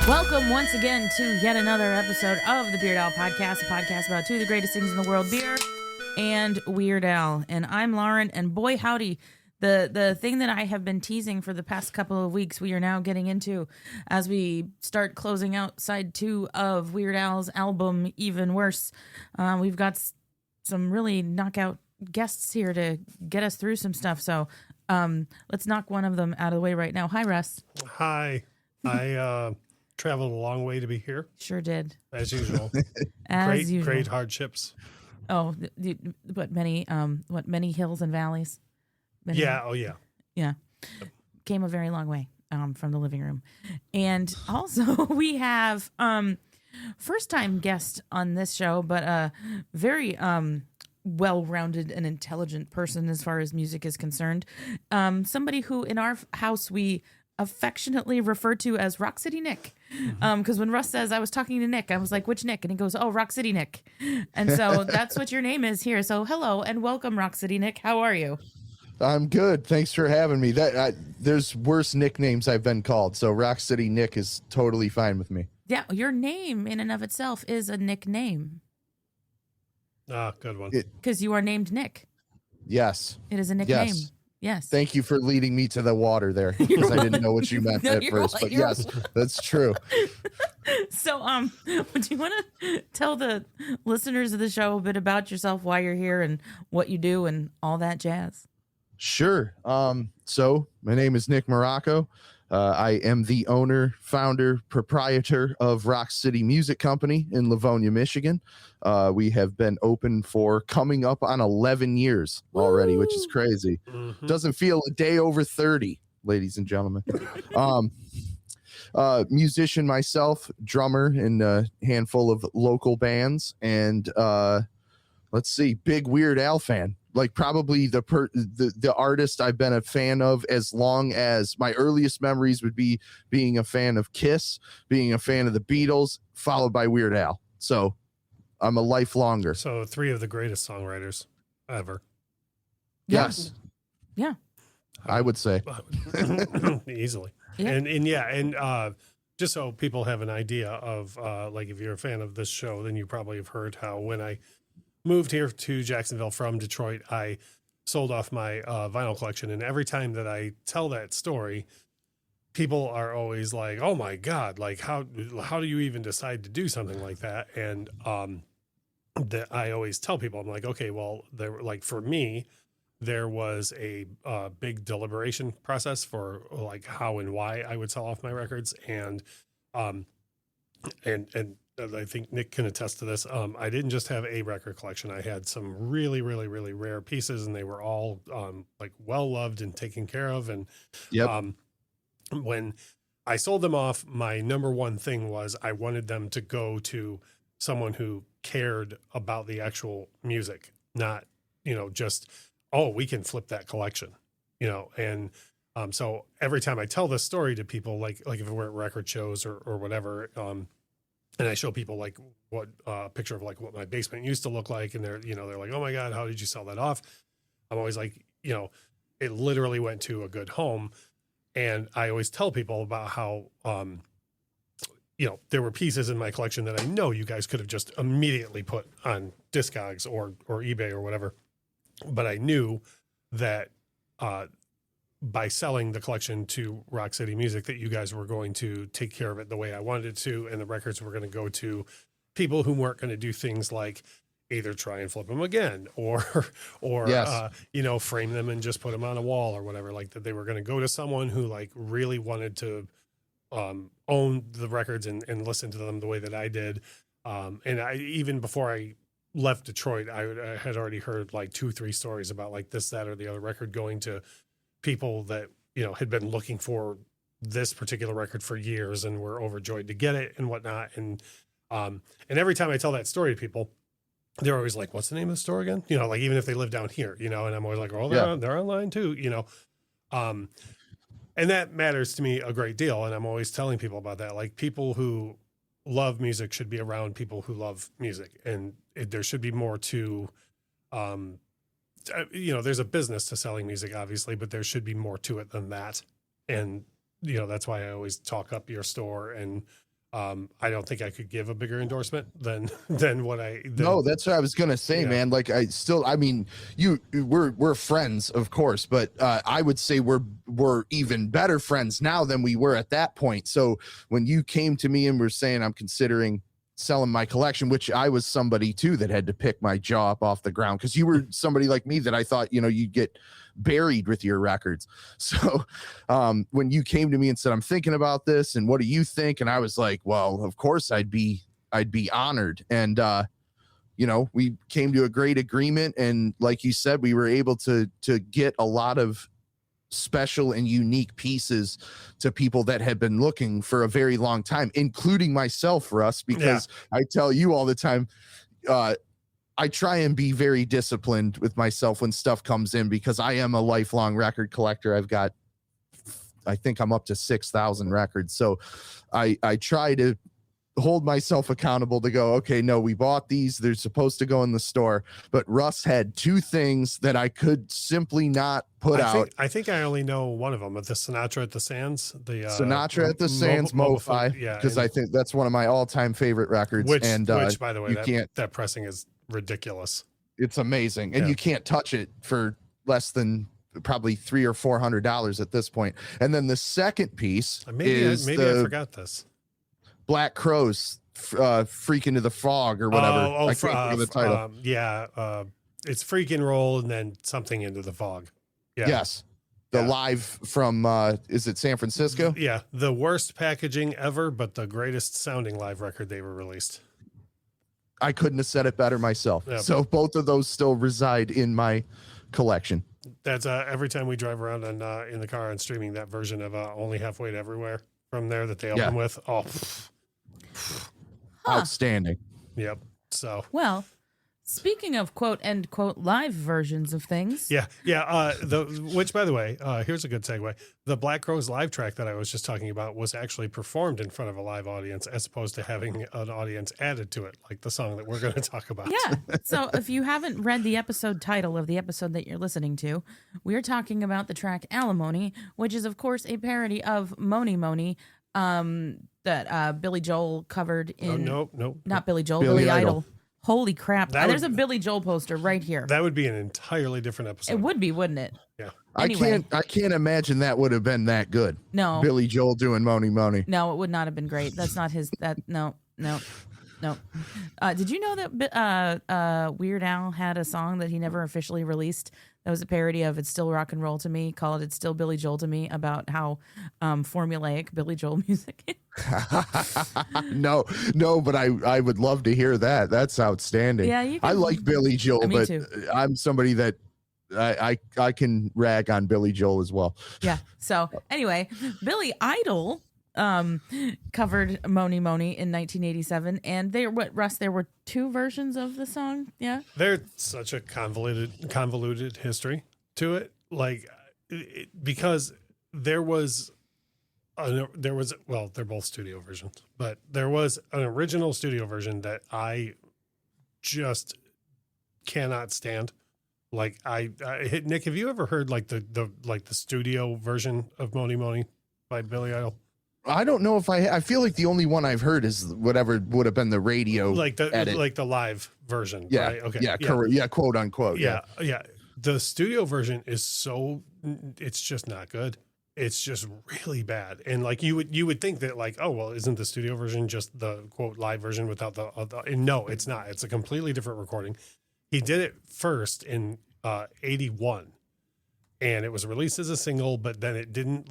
Welcome once again to yet another episode of the Weird Al Podcast, a podcast about two of the greatest things in the world, beer and Weird Al. And I'm Lauren, and boy howdy, the thing that I have been teasing for the past couple of weeks, we are now getting into as we start closing out side 2 of Weird Al's album, Even Worse. We've got some really knockout guests here to get us through some stuff. So let's knock one of them out of the way right now. Hi, Russ. Hi. I traveled a long way to be here. Sure did. As usual. As usual. Great hardships. Oh, what many hills and valleys. Many, yeah. Came a very long way from the living room. And also we have first time guest on this show, but a very well-rounded and intelligent person as far as music is concerned. Somebody who in our house we affectionately refer to as Rock City Nick. Because when Russ says I was talking to Nick, I was like, which Nick? And he goes, oh, Rock City Nick. And so that's what your name is here. So hello and welcome, Rock City Nick. How are you? I'm good. Thanks for having me. There's worse nicknames I've been called, so Rock City Nick is totally fine with me. Yeah, your name in and of itself is a nickname. Ah, good one. Because you are named Nick. Yes. It is a nickname. Yes. Thank you for leading me to the water there, because I didn't know what you meant at first. But yes, that's true. So, do you want to tell the listeners of the show a bit about yourself, why you're here, and what you do, and all that jazz? Sure. So my name is Nick Marocco. I am the owner, founder, proprietor of Rock City Music Company in Livonia, Michigan. We have been open for coming up on 11 years already, which is crazy. Mm-hmm. Doesn't feel a day over 30, ladies and gentlemen. Musician myself, drummer in a handful of local bands, and let's see, big Weird Al fan. Like probably the artist I've been a fan of as long as my earliest memories would be being a fan of Kiss, being a fan of the Beatles, followed by Weird Al. So I'm a lifelonger. So 3 of the greatest songwriters ever. Yes. Yeah. I would say. Easily. Yeah. And just so people have an idea of like if you're a fan of this show, then you probably have heard how when I moved here to Jacksonville from Detroit, I sold off my vinyl collection. And every time that I tell that story, people are always like, oh my God, like how do you even decide to do something like that? And that I always tell people, I'm like, okay, well, for me, there was a big deliberation process for like how and why I would sell off my records. And I think Nick can attest to this. I didn't just have a record collection. I had some really, really, really rare pieces, and they were all like well loved and taken care of. And when I sold them off, my number one thing was I wanted them to go to someone who cared about the actual music, not, just, oh, we can flip that collection, and so every time I tell this story to people, like if we're at record shows or whatever, and I show people like what picture of like what my basement used to look like. And they're like, oh my God, how did you sell that off? I'm always like, it literally went to a good home. And I always tell people about how, there were pieces in my collection that I know you guys could have just immediately put on Discogs or eBay or whatever. But I knew that, by selling the collection to Rock City Music, that you guys were going to take care of it the way I wanted it to. And the records were going to go to people who weren't going to do things like either try and flip them again or frame them and just put them on a wall or whatever, like that they were going to go to someone who like really wanted to own the records and listen to them the way that I did. And I, even before I left Detroit, I had already heard like 2-3 stories about like this, that, or the other record going to people that, had been looking for this particular record for years and were overjoyed to get it and whatnot. And every time I tell that story to people, they're always like, what's the name of the store again? Like even if they live down here, and I'm always like, oh, they're online too, and that matters to me a great deal. And I'm always telling people about that. Like people who love music should be around people who love music, and there should be more to, there's a business to selling music, obviously, but there should be more to it than that. And, that's why I always talk up your store and I don't think I could give a bigger endorsement than what No, that's what I was gonna say, man. Like I mean, we're friends, of course, but I would say we're even better friends now than we were at that point. So when you came to me and were saying I'm considering selling my collection, which I was somebody too that had to pick my jaw up off the ground, because you were somebody like me that I thought, you'd get buried with your records. So when you came to me and said, I'm thinking about this and what do you think? And I was like, well, of course I'd be honored. And we came to a great agreement, and like you said, we were able to get a lot of special and unique pieces to people that had been looking for a very long time, including myself, Russ, because I tell you all the time, I try and be very disciplined with myself when stuff comes in, because I am a lifelong record collector. I think I'm up to 6,000 records. So I try to hold myself accountable to go, okay, no, we bought these. They're supposed to go in the store. But Russ had two things that I could simply not put out. I think I only know one of them, but the Sinatra at the Sands. The Sinatra at the Sands, Mo-Fi. Yeah. Because I think that's one of my all-time favorite records. Which, by the way, that pressing is ridiculous. It's amazing. And you can't touch it for less than probably $300 or $400 at this point. And then the second piece maybe I forgot this. Black Crowes, Freak Into the Fog or whatever. I can't remember the title. It's Freak and Roll and then something Into the Fog. Yeah. Yes. The live from, is it San Francisco? Yeah. The worst packaging ever, but the greatest sounding live record they ever released. I couldn't have said it better myself. Yeah, so both of those still reside in my collection. That's every time we drive around in the car and streaming that version of Only Halfway to Everywhere from there that they open with. Oh, outstanding. Yep. So well, speaking of quote end quote live versions of things. Yeah. Which, by the way, here's a good segue. The Black Crowes live track that I was just talking about was actually performed in front of a live audience, as opposed to having an audience added to it, like the song that we're going to talk about. Yeah. So if you haven't read the episode title of the episode that you're listening to, we're talking about the track Alimony, which is of course a parody of Mony Mony, that Billy Joel covered in. No, not Billy Joel, Billy Idol. Holy crap. There's a Billy Joel poster right here. That would be an entirely different episode. It would be, wouldn't it? Yeah. Anyway. I can't imagine that would have been that good. No. Billy Joel doing Mony Mony. No, it would not have been great. That's not his no. Did you know that Weird Al had a song that he never officially released? That was a parody of It's Still Rock and Roll to Me, called It's Still Billy Joel to Me, about how formulaic Billy Joel music is. No, but I would love to hear that. That's outstanding. Yeah, I like Billy Joel, but too. I'm somebody that I can rag on Billy Joel as well. Yeah. So anyway, Billy Idol covered Mony Mony in 1987, and there were two versions of the song. Yeah, there's such a convoluted history to it, because they're both studio versions, but there was an original studio version that I just cannot stand. Nick, have you ever heard the studio version of Mony Mony by Billy Idol? I don't know if I feel like the only one I've heard is whatever would have been the radio edit. Like the live version. Yeah. Right? Okay. Yeah. Correct. Yeah. Quote unquote. Yeah. The studio version is it's just not good. It's just really bad. And you would think that isn't the studio version just the quote live version without the and no, it's not. It's a completely different recording. He did it first in 81, and it was released as a single, but then it didn't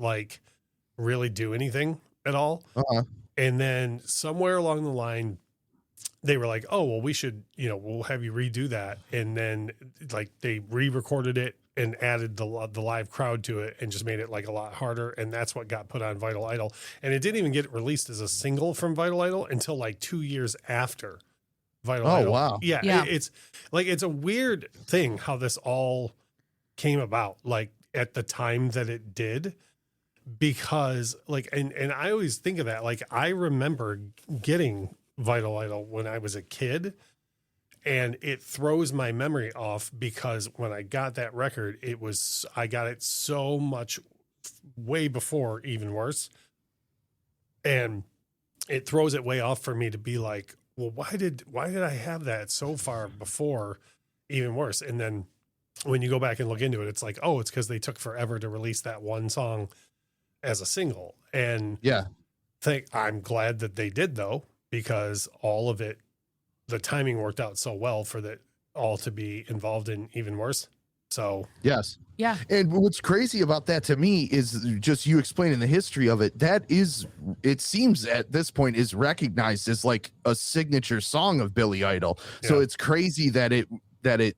really do anything at all. And then somewhere along the line, they were like, oh, well, we should, we'll have you redo that. And then they re-recorded it and added the live crowd to it and just made it a lot harder. And that's what got put on Vital Idol. And it didn't even get released as a single from Vital Idol until 2 years after Vital Idol. Oh, wow. Yeah. It's a weird thing how this all came about, at the time that it did. Because and I always think of that, I remember getting Vital Idol when I was a kid, and it throws my memory off because when I got that record, I got it so much way before Even Worse. And it throws it way off for me to be like, well, why did I have that so far before? Even worse. And then when you go back and look into it, it's like, oh, it's because they took forever to release that one song as a single. And I'm glad that they did, though, because all of it, the timing worked out so well for that all to be involved in Even Worse. So yes. Yeah. And what's crazy about that to me is just you explaining the history of it. That is, it seems at this point is recognized as like a signature song of Billy Idol. So it's crazy that it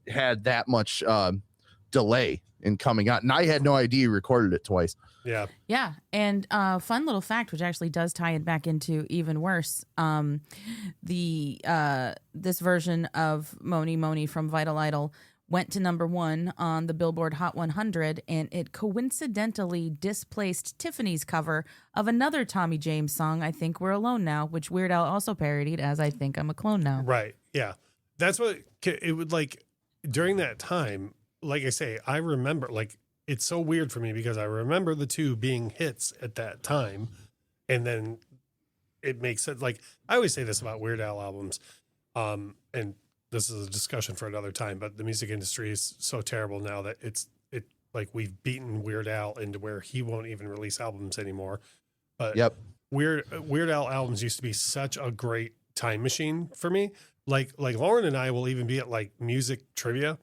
had that much delay in coming out. And I had no idea he recorded it twice. Yeah. Yeah. And fun little fact, which actually does tie it back into Even Worse. This version of Mony Mony from Vital Idol went to #1 on the Billboard Hot 100, and it coincidentally displaced Tiffany's cover of another Tommy James song, I Think We're Alone Now, which Weird Al also parodied as I Think I'm a Clone Now. Right. Yeah. That's what it would like during that time. Like I say, I remember, like, it's so weird for me because I remember the two being hits at that time. And then it makes sense. Like, I always say this about Weird Al albums. And this is a discussion for another time, but the music industry is so terrible now that it like we've beaten Weird Al into where he won't even release albums anymore. But Weird Al albums used to be such a great time machine for me. Like Lauren and I will even be at like music trivia,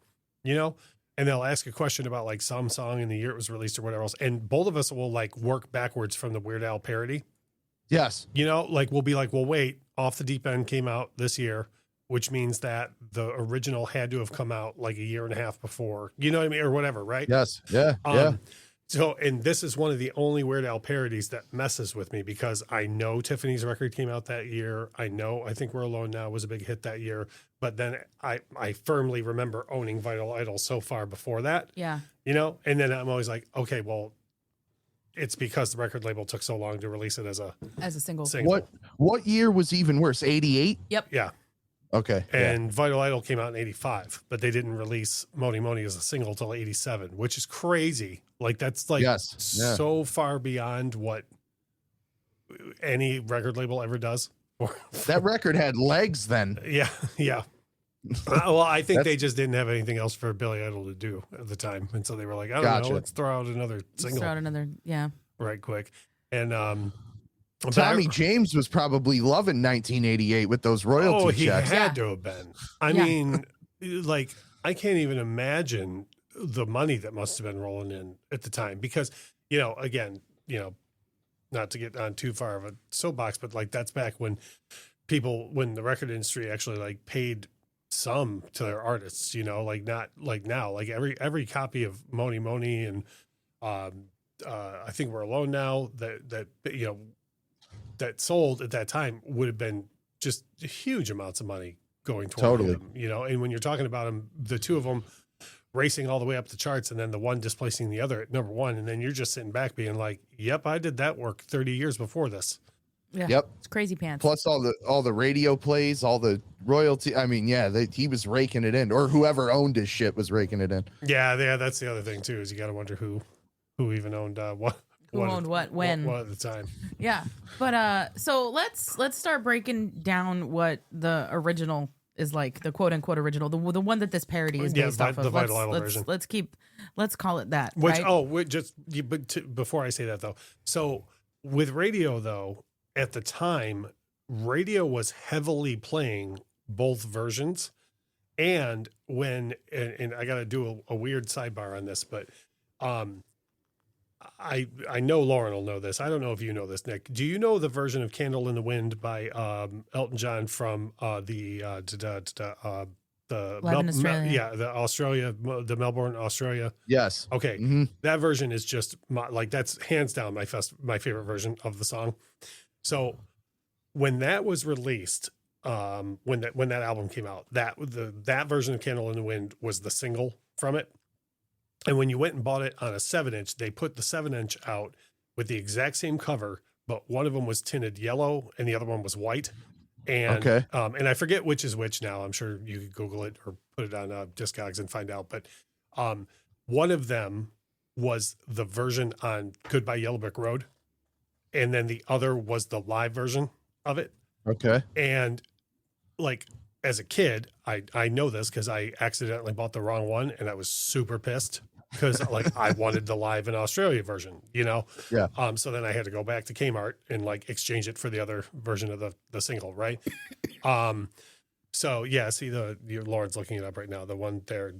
you know, and they'll ask a question about like some song in the year it was released or whatever else. And both of us will like work backwards from the Weird Al parody. Yes. You know, like we'll be like, well, wait, Off the Deep End came out this year, which means that the original had to have come out like a year and a half before, you know what I mean? Or whatever. Right. Yes. Yeah. So, and this is one of the only Weird Al parodies that messes with me because I know Tiffany's record came out that year. I Think We're Alone Now was a big hit that year, but then I firmly remember owning Vital Idol so far before that. Yeah. You know, and then I'm always like, okay, well, it's because the record label took so long to release it as a single. What year was Even Worse? 88? Yep. Yeah. Okay. And Vital Idol came out in 85, but they didn't release Mony Mony as a single till 87, which is crazy. Like that's like so far beyond what any record label ever does. That record had legs then. Yeah. Yeah. Well, I think they just didn't have anything else for Billy Idol to do at the time. And so they were like, I don't know, let's throw out another single. Right quick. And, Tommy James was probably loving 1988 with those royalty checks. He had to have been. I mean, like, I can't even imagine the money that must have been rolling in at the time because, you know, again, you know, not to get on too far of a soapbox, but like that's back when when the record industry actually like paid some to their artists, you know, like not like now, like every copy of Mony Mony and I Think We're Alone Now that you know, that sold at that time would have been just huge amounts of money going toward them, you know. And when you're talking about them, the two of them racing all the way up the charts and then the one displacing the other at #1, and then you're just sitting back being like, yep, I did that work 30 years before this. Yeah. Yep. It's crazy pants. Plus all the radio plays, all the royalty. I mean, he was raking it in, or whoever owned his shit was raking it in. Yeah, that's the other thing too, is you got to wonder who even owned what. Who owned what when? What at the time. Yeah. But so let's start breaking down what the original is like, the quote unquote original, the one that this parody is based off of. The Vital Idol version. Let's call it that. Which right? Before I say that though, so with radio though, at the time, radio was heavily playing both versions, and and I got to do a weird sidebar on this, but I know Lauren will know this. I don't know if you know this, Nick. Do you know the version of "Candle in the Wind" by Elton John from the Melbourne, Australia? Yes. Okay. Mm-hmm. That version is just that's hands down my favorite version of the song. So when that was released, when that album came out, that version of "Candle in the Wind" was the single from it. And when you went and bought it on a 7-inch, they put the 7-inch out with the exact same cover, but one of them was tinted yellow and the other one was white. And and I forget which is which now. I'm sure you could Google it or put it on Discogs and find out. But one of them was the version on Goodbye Yellow Brick Road, and then the other was the live version of it. Okay. And like as a kid, I know this because I accidentally bought the wrong one and I was super pissed because like I wanted the live in Australia version, you know? Yeah. So then I had to go back to Kmart and like exchange it for the other version of the single, right? So yeah, see Lauren's looking it up right now. The one there,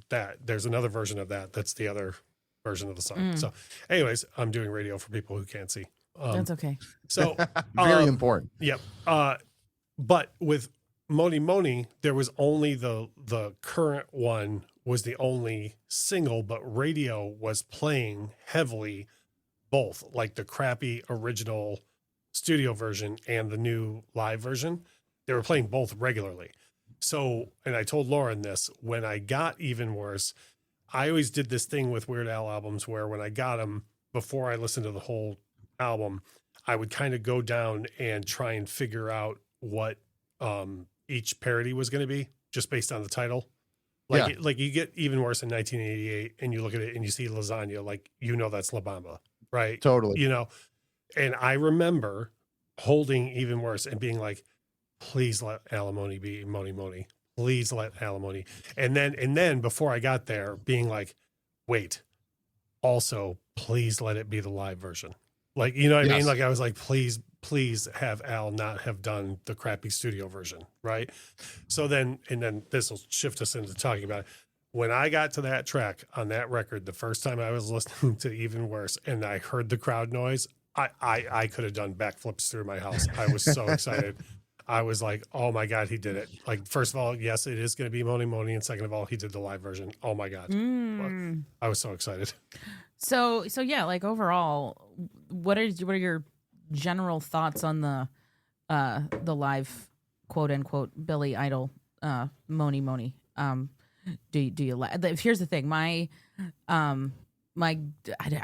there's another version of that's the other version of the song. So anyways, I'm doing radio for people who can't see. That's okay. So very important. Yep. But with Mony Mony, there was only the current one was the only single, but radio was playing heavily both, like the crappy original studio version and the new live version. They were playing both regularly. So, and I told Lauren this, when I got Even Worse, I always did this thing with Weird Al albums where when I got them, before I listened to the whole album, I would kind of go down and try and figure out what each parody was going to be just based on the title. Like you get Even Worse in 1988 and you look at it and you see Lasagna, like, you know, that's La Bamba, right? Totally. You know, and I remember holding Even Worse and being like, please let Alimony be Mony Mony. Please let Alimony. And then before I got there being like, wait, also please let it be the live version. Like, you know what I mean? Like I was like, please have Al not have done the crappy studio version. Right. So then this will shift us into talking about it. When I got to that track on that record, the first time I was listening to Even Worse and I heard the crowd noise, I could have done backflips through my house. I was so excited. I was like, oh my God, he did it. Like, first of all, yes, it is going to be Mony Mony. And second of all, he did the live version. Oh my God. I was so excited. So yeah, like overall, what are your general thoughts on the live quote unquote Billy Idol Mony Mony? Do you here's the thing, I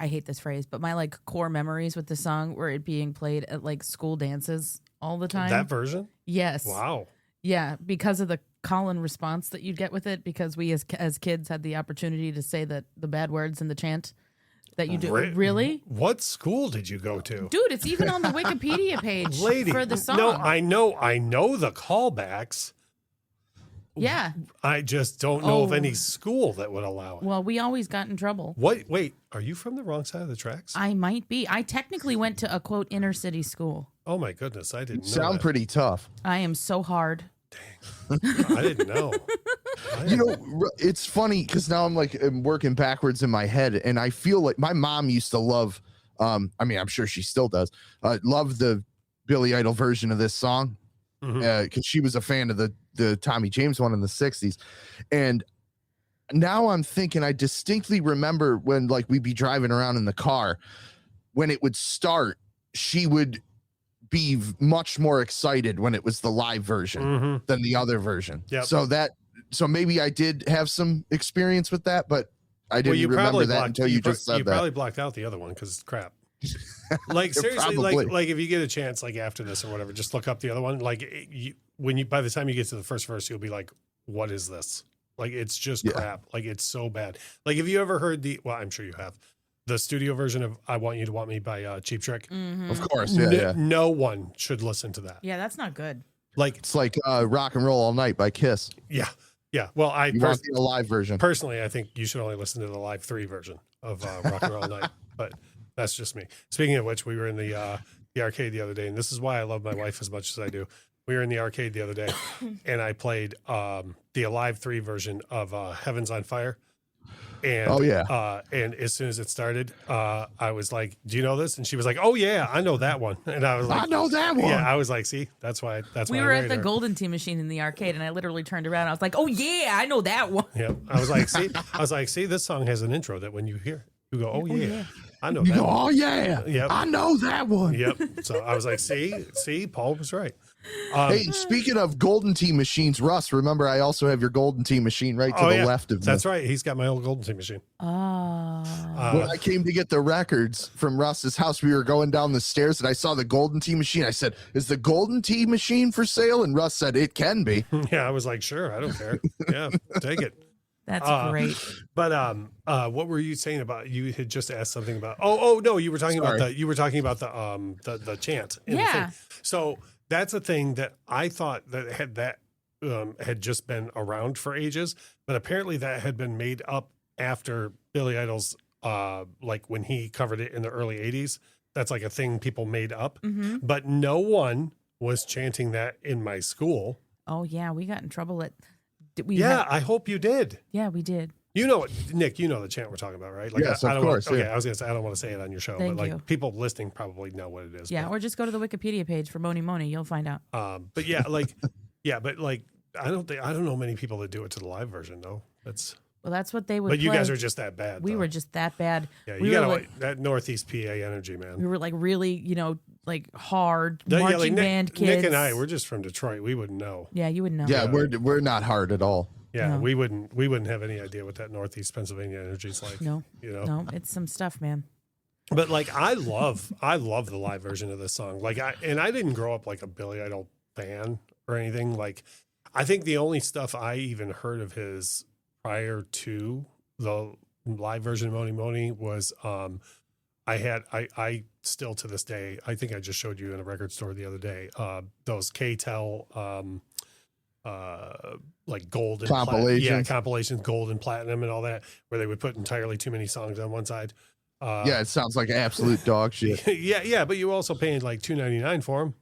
hate this phrase, but my like core memories with the song were it being played at like school dances all the time. That version? Yes. Wow. Yeah, because of the call and response that you'd get with it, because we as kids had the opportunity to say the bad words in the chant that you do. Really? What school did you go to? Dude, it's even on the Wikipedia page for the song. No, I know the callbacks. Yeah. I just don't know of any school that would allow it. Well, we always got in trouble. Wait, are you from the wrong side of the tracks? I might be. I technically went to a quote inner city school. Oh my goodness, I didn't know. Sound pretty tough. I am so hard. Dang. I didn't know. You know, it's funny because now I'm working backwards in my head, and I feel like my mom used to love, I mean, I'm sure she still does, love the Billy Idol version of this song, because she was a fan of the Tommy James one in the 60s. And now I'm thinking, I distinctly remember when like we'd be driving around in the car, when it would start, she would be much more excited when it was the live version than the other version. Yep. So maybe I did have some experience with that, but I didn't remember that until you just said that. You probably blocked out the other one because it's crap. Like seriously, like if you get a chance, like after this or whatever, just look up the other one. Like by the time you get to the first verse, you'll be like, what is this? Like, it's just crap. Like, it's so bad. Like, have you ever heard well, I'm sure you have, the studio version of I Want You to Want Me by Cheap Trick? Of course. Yeah. No one should listen to that. Yeah, that's not good. Like, it's like Rock and Roll All Night by Kiss. Yeah. Yeah. Well, you want the live version. Personally, I think you should only listen to the live 3 version of Rock and Roll All Night, but that's just me. Speaking of which, we were in the arcade the other day, and this is why I love my wife as much as I do. We were in the arcade the other day, and I played the Alive 3 version of Heaven's on Fire. And, and as soon as it started, I was like, do you know this? And she was like, oh, yeah, I know that one. And I was like, I know that one. Yeah, I was like, see, that's why. We were at the Golden Tea machine in the arcade, and I literally turned around. And I was like, oh, yeah, I know that one. Yeah. I was like, see, this song has an intro that when you hear it, you go, oh, yeah. I know you that go, one. Oh, yeah. Yep. I know that one. Yep. So I was like, see, Paul was right. Hey, speaking of Golden Tea machines, Russ, remember I also have your Golden Tea machine right to the left of me. That's right. He's got my old Golden Tea machine. When I came to get the records from Russ's house, we were going down the stairs and I saw the Golden Tea machine. I said, is the Golden Tea machine for sale? And Russ said, it can be. Yeah, I was like, sure, I don't care. Yeah, take it. That's great. But what were you saying about? You had just asked something about. Oh no, you were talking about the chant. Yeah. So that's a thing that I thought that had just been around for ages, but apparently that had been made up after Billy Idol's, like when he covered it in the early 80s. That's like a thing people made up, but no one was chanting that in my school. Oh yeah, we got in trouble at. I hope you did. Yeah, we did. You know what, Nick? You know the chant we're talking about, right? Like, yes, I of course. I was gonna say I don't want to say it on your show, but like people listening probably know what it is. Yeah, or just go to the Wikipedia page for Moni Moni. You'll find out. But yeah, like, I don't know many people that do it to the live version though. That's what they would. But you guys are just that bad. We were just that bad. Yeah, you got that Northeast PA energy, man. We were like really, like hard marching band kids. Nick and I, we're just from Detroit. We wouldn't know. Yeah, you wouldn't know. Yeah, we're not hard at all. Yeah, no. we wouldn't have any idea what that Northeast Pennsylvania energy is like. No, no, it's some stuff, man. But like, I love the live version of this song. Like, I didn't grow up like a Billy Idol fan or anything. Like, I think the only stuff I even heard of his prior to the live version of Moni Moni was I still to this day, I think I just showed you in a record store the other day, those K-Tel like gold and compilations, gold and platinum and all that, where they would put entirely too many songs on one side. It sounds like absolute dog shit. yeah, but you also paying like $2.99 for them,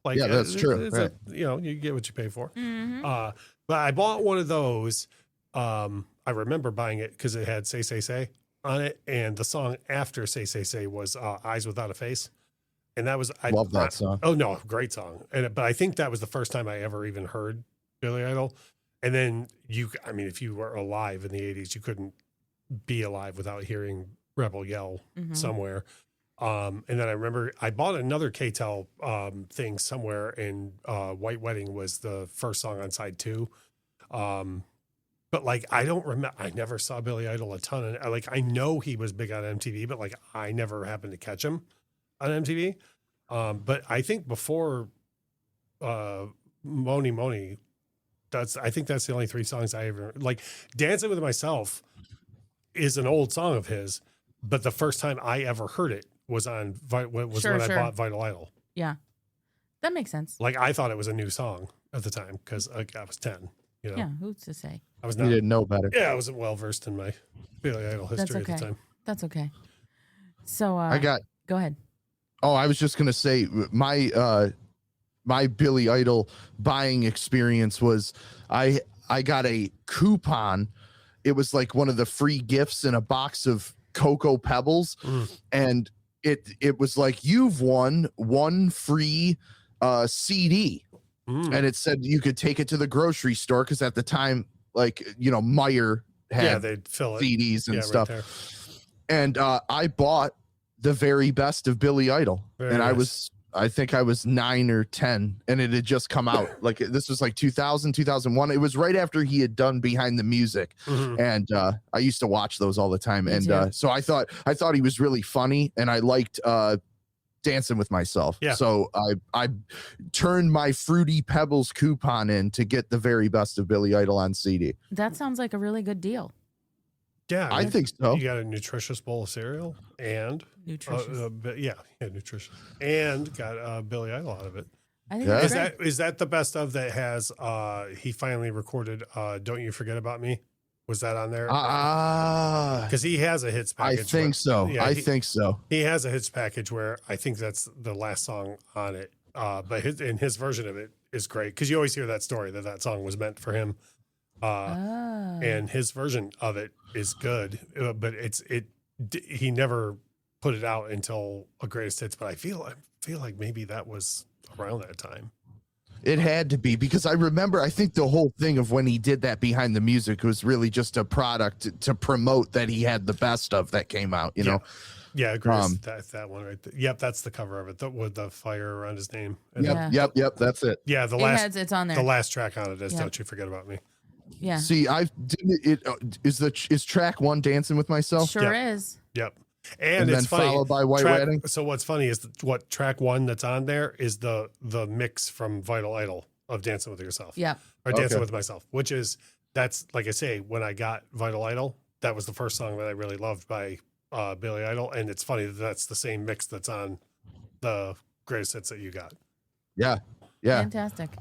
Like, yeah, that's true. Right. You get what you pay for. Mm-hmm. But I bought one of those. I remember buying it because it had Say Say Say on it, and the song after Say Say Say was Eyes Without a Face, and that was I love that song. Oh no, great song. But I think that was the first time I ever even heard Billy Idol. And then if you were alive in the 80s, you couldn't be alive without hearing Rebel Yell somewhere. And then I remember I bought another K-Tel thing somewhere, and White Wedding was the first song on side 2. But like, I don't remember, I never saw Billy Idol a ton. And like, I know he was big on MTV, but like, I never happened to catch him on MTV. But I think before Moni Moni, I think that's the only 3 songs I ever like. Dancing with Myself is an old song of his, but the first time I ever heard it was when I bought Vital Idol. Yeah, that makes sense. Like, I thought it was a new song at the time because I was 10. Yeah, who's to say? I was not. You didn't know better. Yeah, I wasn't well versed in my Billy Idol history at the time. That's okay. So go ahead. Oh, I was just gonna say my Billy Idol buying experience was I got a coupon. It was like one of the free gifts in a box of Cocoa Pebbles, and it was like, you've won one free CD. And it said you could take it to the grocery store because at the time, like, Meyer had they'd fill CDs and stuff. Right, and I bought the very best of Billy Idol, and nice. I think I was 9 or 10, and it had just come out. Like, this was like 2000, 2001. It was right after he had done Behind the Music, and I used to watch those all the time. And so I thought he was really funny, and I liked Dancing with Myself. Yeah. So I turned my Fruity Pebbles coupon in to get the very best of Billy Idol on CD. That sounds like a really good deal. Yeah, I think so. You got a nutritious bowl of cereal and nutritious. Nutritious, and got Billy Idol out of it. I think is that the best of that has he finally recorded Don't You Forget About Me? Was that on there? Because he has a hits package. I think so. I think so. He has a hits package where I think that's the last song on it. But his version of it is great because you always hear that story that song was meant for him. And his version of it is good, but he never put it out until a greatest hits. But I feel like maybe that was around that time. It had to be, because I think the whole thing of when he did that Behind the Music was really just a product to promote that he had the best of that came out, you know? Yeah, agree. That one right there. Yep, that's the cover of it with the fire around his name. Yep, that's it. Yeah, it's on there. The last track on it is Don't You Forget About Me. Yeah. See, is track 1 Dancing with Myself? Sure is. Yep. And it's then funny, followed by White Wedding. So what's funny is what track 1 that's on there is the mix from Vital Idol of Dancing with Yourself. Yeah. Or Dancing with Myself, that's like I say, when I got Vital Idol, that was the first song that I really loved by Billy Idol. And it's funny that's the same mix that's on the greatest hits that you got. Yeah. Yeah. Fantastic.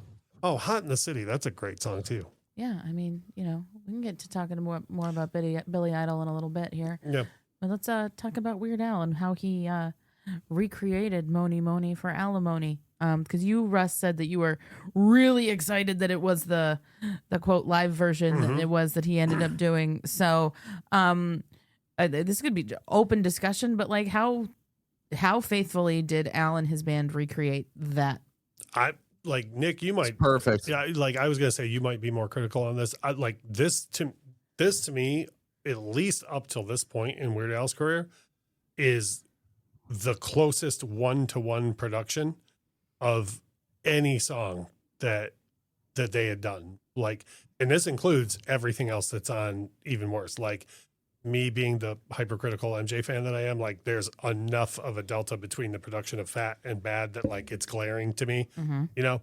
Oh, Hot in the City. That's a great song too. Yeah, I mean, we can get to talking more about Billy Idol in a little bit here. Yeah. But let's talk about Weird Al and how he recreated Mony Mony for Alimony. Because you, Russ, said that you were really excited that it was the quote live version that it was that he ended up doing. So this could be open discussion, but like how faithfully did Al and his band recreate that? Like Nick, you might perfect. Yeah, like I was gonna say, you might be more critical on this. This to me, at least up till this point in Weird Al's career, is the closest one-to-one production of any song that they had done. Like, and this includes everything else that's on Even Worse. Like, me being the hypercritical MJ fan that I am, like, there's enough of a delta between the production of Fat and Bad that like it's glaring to me, and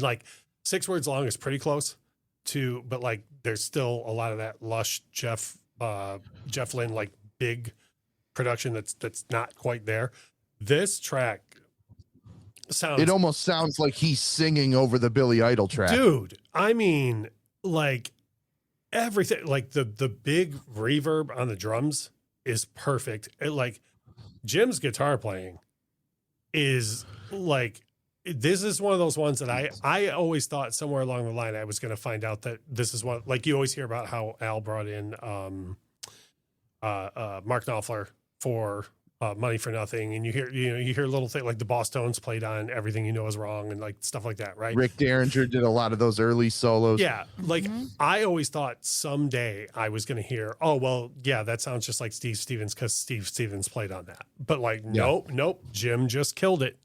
like 6 Words Long is pretty close to, but like there's still a lot of that lush Jeff Lynne like big production that's not quite there. This track it almost sounds like he's singing over the Billy Idol track, dude. I mean, like, everything, like the big reverb on the drums is perfect. Like Jim's guitar playing is like, this is one of those ones that I always thought somewhere along the line I was going to find out that this is one, like you always hear about how Al brought in Mark Knopfler for Money for Nothing, and you hear a little thing like the Boss Tones played on Everything You Know Is Wrong and like stuff like that, right? Rick Derringer did a lot of those early solos. Yeah, like I always thought someday I was going to hear, oh well, yeah, that sounds just like Steve Stevens because Steve Stevens played on that. But like, nope, Jim just killed it.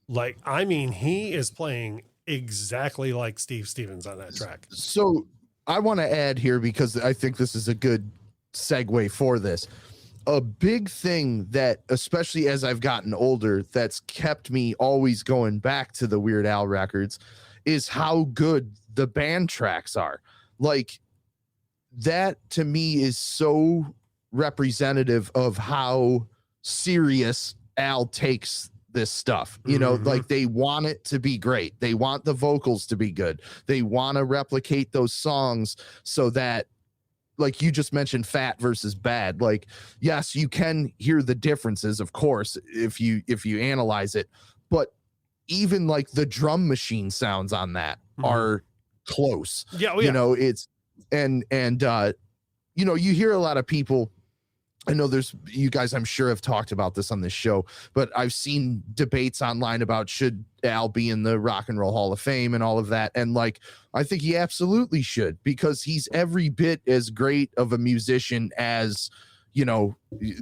Like, I mean, he is playing exactly like Steve Stevens on that track. So I want to add here, because I think this is a good segue for this. A big thing that, especially as I've gotten older, that's kept me always going back to the Weird Al records is how good the band tracks are. Like, that to me is so representative of how serious Al takes this stuff. Like, they want it to be great. They want the vocals to be good. They want to replicate those songs so that, like you just mentioned, Fat versus Bad. Like, yes, you can hear the differences, of course, if you analyze it, but even like the drum machine sounds on that are close. Yeah, it's and you hear a lot of people. I know you guys, I'm sure, have talked about this on this show, but I've seen debates online about should Al be in the Rock and Roll Hall of Fame and all of that. And like, I think he absolutely should, because he's every bit as great of a musician as,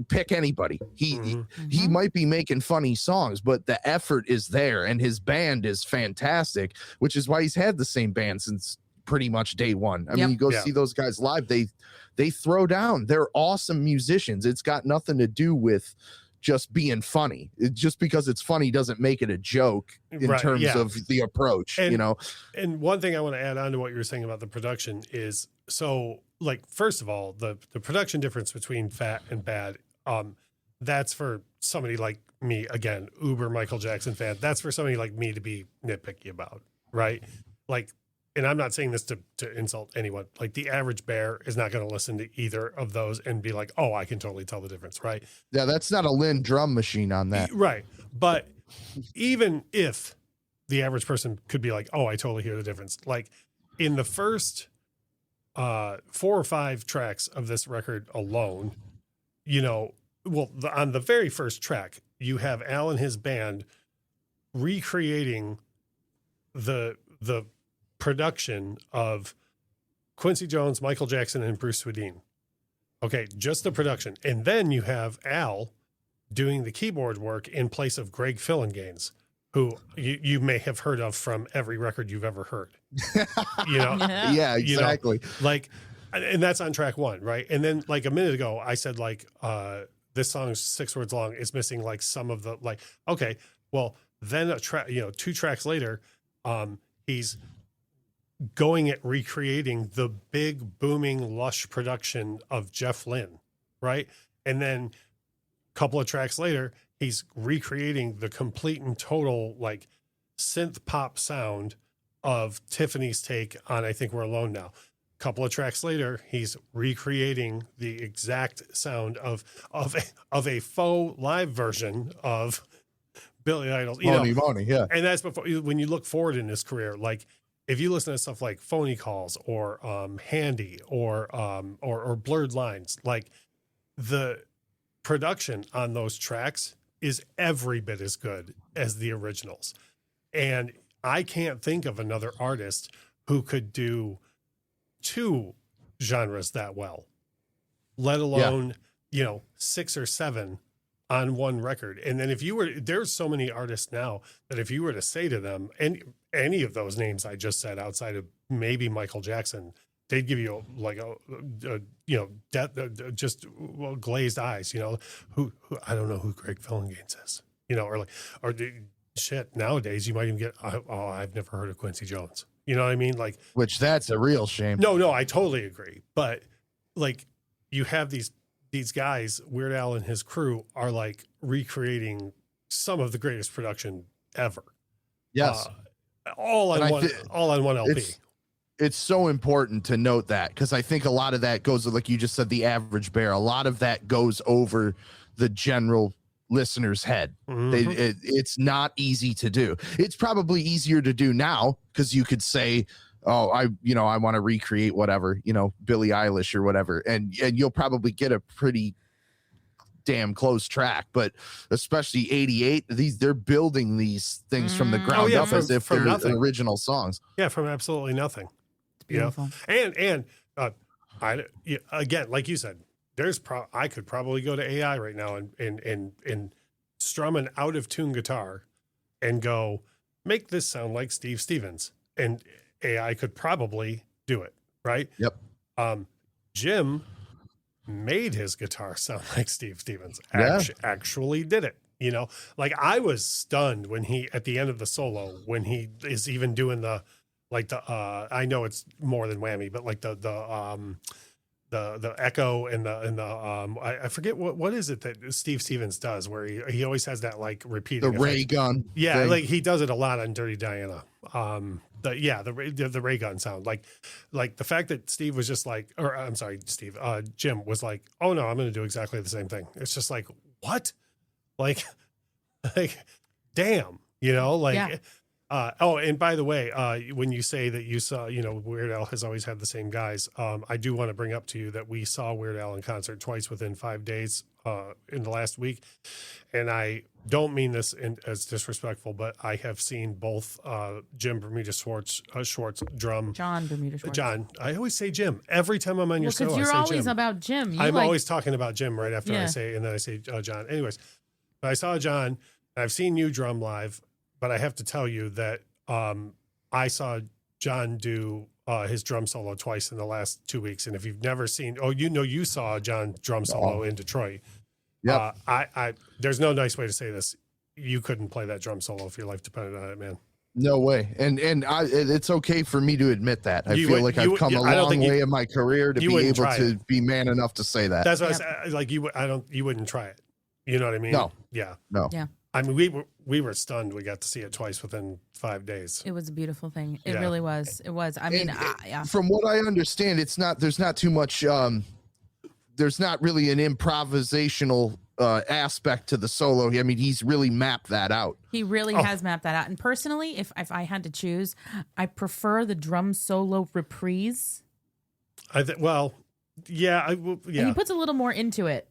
pick anybody. He might be making funny songs, but the effort is there, and his band is fantastic, which is why he's had the same band since pretty much day one. I mean, you go see those guys live, they throw down. They're awesome musicians. It's got nothing to do with just being funny. Just because it's funny doesn't make it a joke in terms of the approach, And one thing I want to add on to what you were saying about the production is, so like, first of all, the production difference between Fat and Bad, that's for somebody like me, again, uber Michael Jackson fan. That's for somebody like me to be nitpicky about, right? Like, and I'm not saying this to insult anyone. Like, the average bear is not going to listen to either of those and be like, oh, I can totally tell the difference, right? Yeah, that's not a Lynn drum machine on that. Right. But even if the average person could be like, oh, I totally hear the difference. Like, in the first 4 or 5 tracks of this record alone, on the very first track, you have Al and his band recreating the production of Quincy Jones, Michael Jackson, and Bruce Swedien. Okay, just the production. And then you have Al doing the keyboard work in place of Greg Fillinganes, who you may have heard of from every record you've ever heard. Yeah, exactly. Like, and that's on track 1, right? And then, like, a minute ago, I said, like, this song's 6 words long. It's missing like some of the, like, okay, well, then a track, 2 tracks later, he's going at recreating the big booming lush production of Jeff Lynne, right? And then a couple of tracks later, he's recreating the complete and total like synth pop sound of Tiffany's take on I Think We're Alone Now. A couple of tracks later, he's recreating the exact sound of a faux live version of Billy Idol. Money, yeah. And that's before, when you look forward in his career, like if you listen to stuff like Phony Calls or Handy or Blurred Lines, like the production on those tracks is every bit as good as the originals. And I can't think of another artist who could do two genres that well, let alone, 6 or 7 on one record. And then there's so many artists now that if you were to say to them, and any of those names I just said outside of maybe Michael Jackson, they'd give you glazed eyes, who I don't know who Greg Phillinganes is, shit, nowadays you might even get, I've never heard of Quincy Jones. You know what I mean? Like, which that's a real shame. No, I totally agree. But like you have these guys, Weird Al and his crew are like recreating some of the greatest production ever. Yes. All on one LP. It's so important to note that, because I think a lot of that goes, like you just said, the average bear, a lot of that goes over the general listener's head. Mm-hmm. It's not easy to do. It's probably easier to do now because you could say, oh, I want to recreate whatever, Billie Eilish or whatever, and you'll probably get a pretty damn close track. But especially 88, they're building these things from the ground up as if they're original songs. Yeah, from absolutely nothing. It's beautiful. And again, like you said, I could probably go to AI right now and strum an out of tune guitar and go, make this sound like Steve Stevens, and AI could probably do it, right? Yep. Jim made his guitar sound like Steve Stevens. Actually did it. Like I was stunned when he, at the end of the solo, when he is even doing the I know it's more than whammy, but like the echo and I forget what is it that Steve Stevens does where he always has that like repeating the ray gun. Yeah, thing. like he does it a lot on Dirty Diana. The ray gun sound, like the fact that Steve was just like, or I'm sorry, Jim was like, oh no, I'm going to do exactly the same thing. It's just like, what? Like damn, Yeah. And by the way, when you say that you saw, Weird Al has always had the same guys. I do want to bring up to you that we saw Weird Al in concert twice within 5 days in the last week. And I don't mean this as disrespectful, but I have seen both Jim Bermuda Schwartz drum. John Bermuda Schwartz. John. I always say Jim. Every time I'm on your show, I say Jim. You're always about Jim. I'm always talking about Jim right after I say, and then I say John. Anyways, I saw John. I've seen you drum live. But I have to tell you that I saw John do his drum solo twice in the last 2 weeks. And if you've never seen, you saw John drum solo in Detroit. Yeah. There's no nice way to say this. You couldn't play that drum solo if your life depended on it, man. No way. And it's okay for me to admit that. I feel like I've come a long way in my career to be able to be man enough to say that. That's what I was like. You wouldn't try it. You know what I mean? No. Yeah. No. Yeah. I mean, we were stunned. We got to see it twice within 5 days. It was a beautiful thing. It really was. It was. I mean, from what I understand, there's not too much. There's not really an improvisational aspect to the solo. I mean, he's really mapped that out. He really has mapped that out. And personally, if I had to choose, I prefer the drum solo reprise. And he puts a little more into it.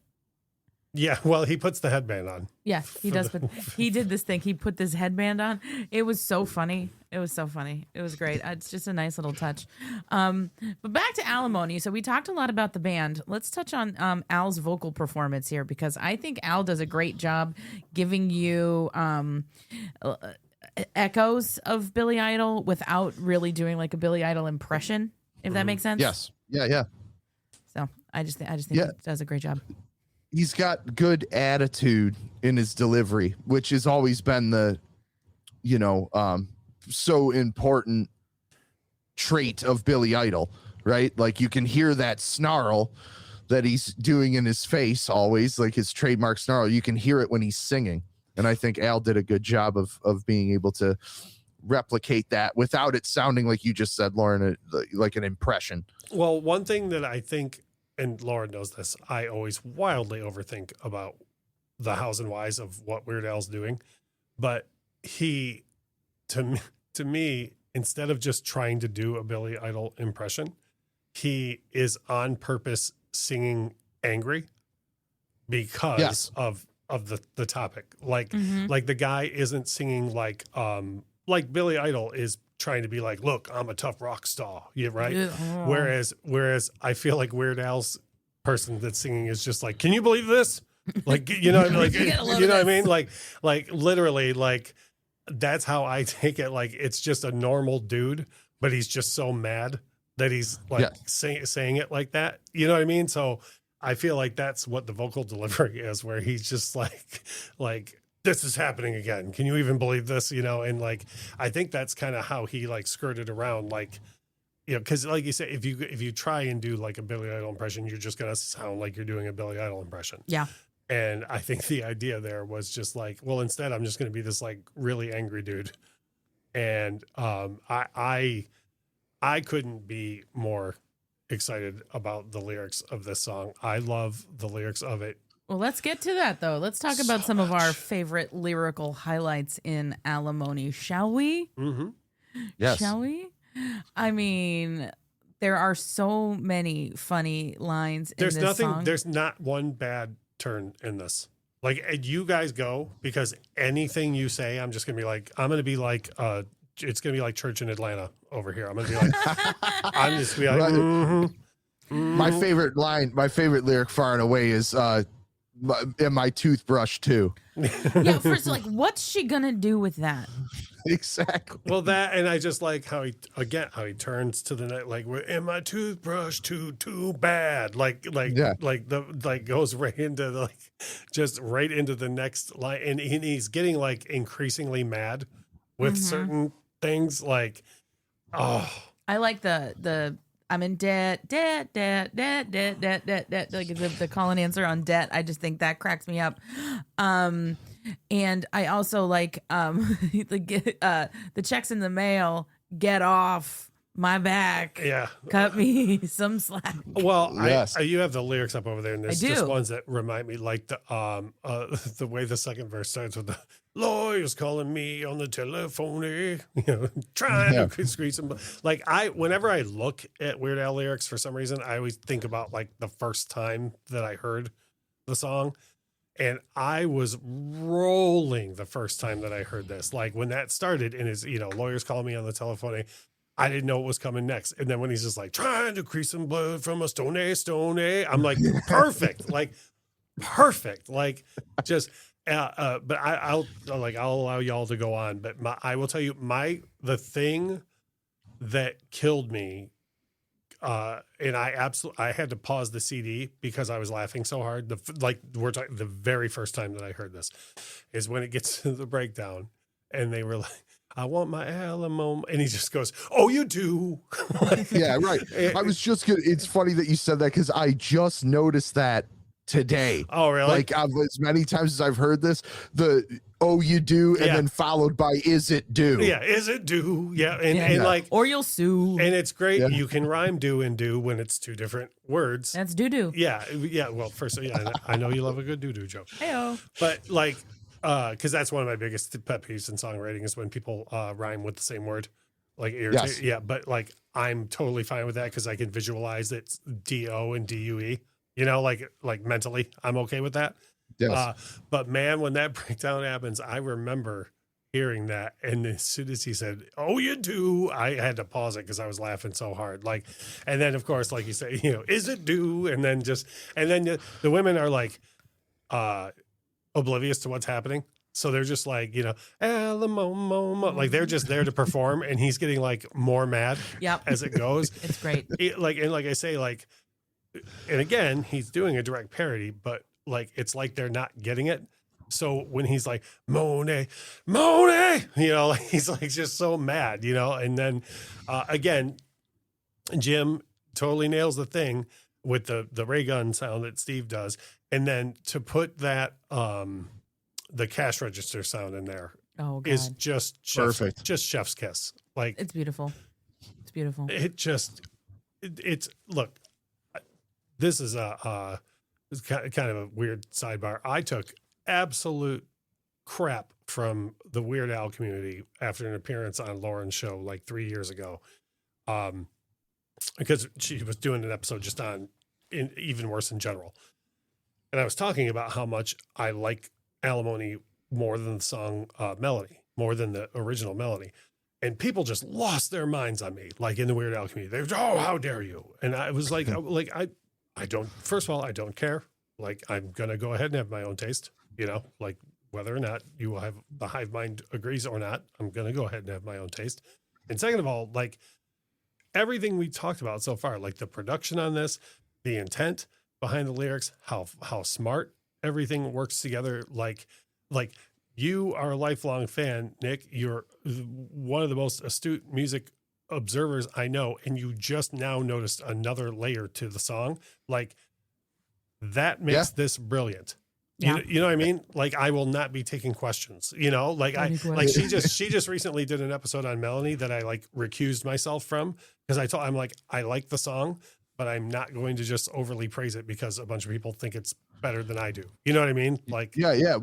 Yeah, well, he puts the headband on. Yeah, he does. But he did this thing. He put this headband on. It was so funny. It was great. It's just a nice little touch. But back to Alimony. So we talked a lot about the band. Let's touch on Al's vocal performance here, because I think Al does a great job giving you echoes of Billy Idol without really doing like a Billy Idol impression, if that makes sense. Yes. Yeah. So I just think he does a great job. He's got good attitude in his delivery, which has always been the, so important trait of Billy Idol, right? Like you can hear that snarl that he's doing in his face always, like his trademark snarl. You can hear it when he's singing. And I think Al did a good job of being able to replicate that without it sounding like you just said, Lauren, like an impression. Well, one thing that I think, and Lauren knows this, I always wildly overthink about the hows and whys of what Weird Al's doing. But he, to me, instead of just trying to do a Billy Idol impression, he is on purpose singing angry because of the topic. Like the guy isn't singing like Billy Idol is trying to be like, look, I'm a tough rock star. Yeah, right. Yeah. Whereas I feel like Weird Al's person that's singing is just like, can you believe this? Like, like, you know what I mean? Like literally, like, that's how I take it. Like, it's just a normal dude, but he's just so mad that he's like saying it like that. You know what I mean? So I feel like that's what the vocal delivery is, where he's just like, this is happening again. Can you even believe this? You know? And like, I think that's kind of how he like skirted around, like, you know, because like you said, if you try and do like a Billy Idol impression, you're just going to sound like you're doing a Billy Idol impression. Yeah. And I think the idea there was just like, well, instead I'm just going to be this like really angry dude. And I couldn't be more excited about the lyrics of this song. I love the lyrics of it. Well, let's get to that though. Let's talk about some of our favorite lyrical highlights in Alimony, shall we? Mm-hmm. Yes. Shall we? I mean, there are so many funny lines in this song. There's not one bad turn in this. Like, you guys go, because anything you say, I'm just gonna be like, it's gonna be like church in Atlanta over here. I'm gonna be like, I'm just gonna be like, mm-hmm. My favorite line, my favorite lyric far and away is and my toothbrush too. Yeah, first, like, what's she gonna do with that? Exactly. Well, that, and I just like how he turns to the next, like, in my toothbrush too bad, like goes right into like just right into the next line, and he's getting like increasingly mad with certain things, like, oh, I like the I'm in debt, like the call and answer on debt. I just think that cracks me up. And I also like the checks in the mail. Get off my back. Yeah, cut me some slack. Well, yes. You have the lyrics up over there, and there's just ones that remind me, like the way the second verse starts with the lawyers calling me on the telephone, you know, trying to squeeze some. Like, whenever I look at Weird Al lyrics, for some reason, I always think about like the first time that I heard the song. And I was rolling the first time that I heard this. Like, when that started and his, lawyers calling me on the telephone, I didn't know what was coming next. And then when he's just like, trying to crease some blood from a stone, I'm like, perfect. Like, perfect. Like, just, but I'll allow y'all to go on. But I will tell you, the thing that killed me, and I had to pause the CD because I was laughing so hard. The very first time that I heard this is when it gets to the breakdown, and they were like, I want my alimony, and he just goes, oh, you do. Yeah, right. I was just gonna, it's funny that you said that, because I just noticed that today. Oh, really? Like, as many times as I've heard this, oh, you do, and then followed by is it do. Yeah, is it do. Yeah, and like, or you'll sue. And it's great. Yeah. You can rhyme do and do when it's two different words. That's doo-doo. Yeah. Well, first, I know you love a good doo-doo joke. Hey-o. But like, because that's one of my biggest pet peeves in songwriting is when people rhyme with the same word. Like, irritate. Yes. Yeah, but like, I'm totally fine with that because I can visualize it's D-O and D-U-E. Like mentally, I'm okay with that. Yes. But man, when that breakdown happens, I remember hearing that, and as soon as he said, "Oh, you do," I had to pause it because I was laughing so hard. Like, and then of course, like you say, is it do? And then the women are like oblivious to what's happening, so they're just like, Alimony, like they're just there to perform, and he's getting like more mad as it goes. It's great. Like I say, like. And again, he's doing a direct parody, but like, it's like they're not getting it. So when he's like, Monet, like he's like just so mad, and then again, Jim totally nails the thing with the ray gun sound that Steve does. And then to put that the cash register sound in there is God. just perfect. Just chef's kiss. Like, it's beautiful. It's beautiful. It's look, this is it's kind of a weird sidebar. I took absolute crap from the Weird Al community after an appearance on Lauren's show like 3 years ago. Because she was doing an episode just on Even Worse in General. And I was talking about how much I like Alimony more than the song Melody, more than the original Melody. And people just lost their minds on me, like in the Weird Al community. They were, oh, how dare you? And I was like, I don't, first of all, I don't care. Like, I'm going to go ahead and have my own taste, like whether or not you will have the hive mind agrees or not, I'm going to go ahead and have my own taste. And second of all, like everything we talked about so far, like the production on this, the intent behind the lyrics, how smart everything works together. Like you are a lifelong fan, Nick. You're one of the most astute music observers I know, and you just now noticed another layer to the song. Like that makes this brilliant. Yeah. You know what I mean? Like I will not be taking questions, like she just recently did an episode on Melanie that I like recused myself from because I'm like, I like the song, but I'm not going to just overly praise it because a bunch of people think it's better than I do. You know what I mean? Like, yeah.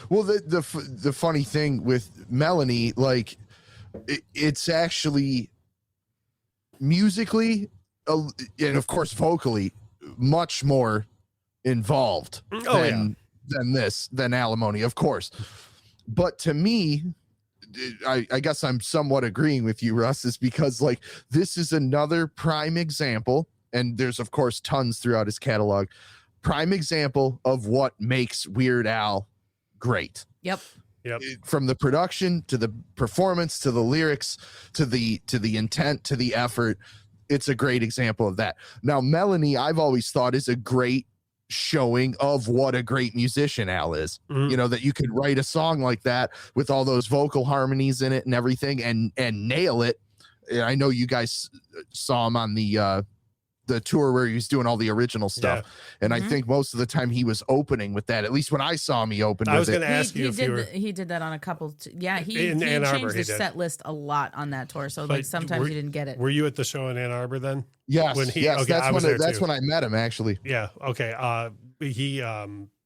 Well, the funny thing with Melanie, like it's actually musically and of course vocally much more involved than Alimony, of course. But to me, I guess I'm somewhat agreeing with you, Russ, is because like this is another prime example, and there's of course tons throughout his catalog, prime example of what makes Weird Al great. Yep. From the production to the performance to the lyrics to the intent to the effort, it's a great example of that. Now, Melanie, I've always thought is a great showing of what a great musician Al is. Mm-hmm. That you could write a song like that with all those vocal harmonies in it and everything and nail it. I know you guys saw him on the tour where he was doing all the original stuff. Yeah. And I think most of the time he was opening with that. At least when I saw him, he opened with it. I was going to ask you if he did that on a couple. He changed his set list a lot on that tour. So like sometimes you didn't get it. Were you at the show in Ann Arbor then? Yes. That's when I met him actually. Yeah. Okay. He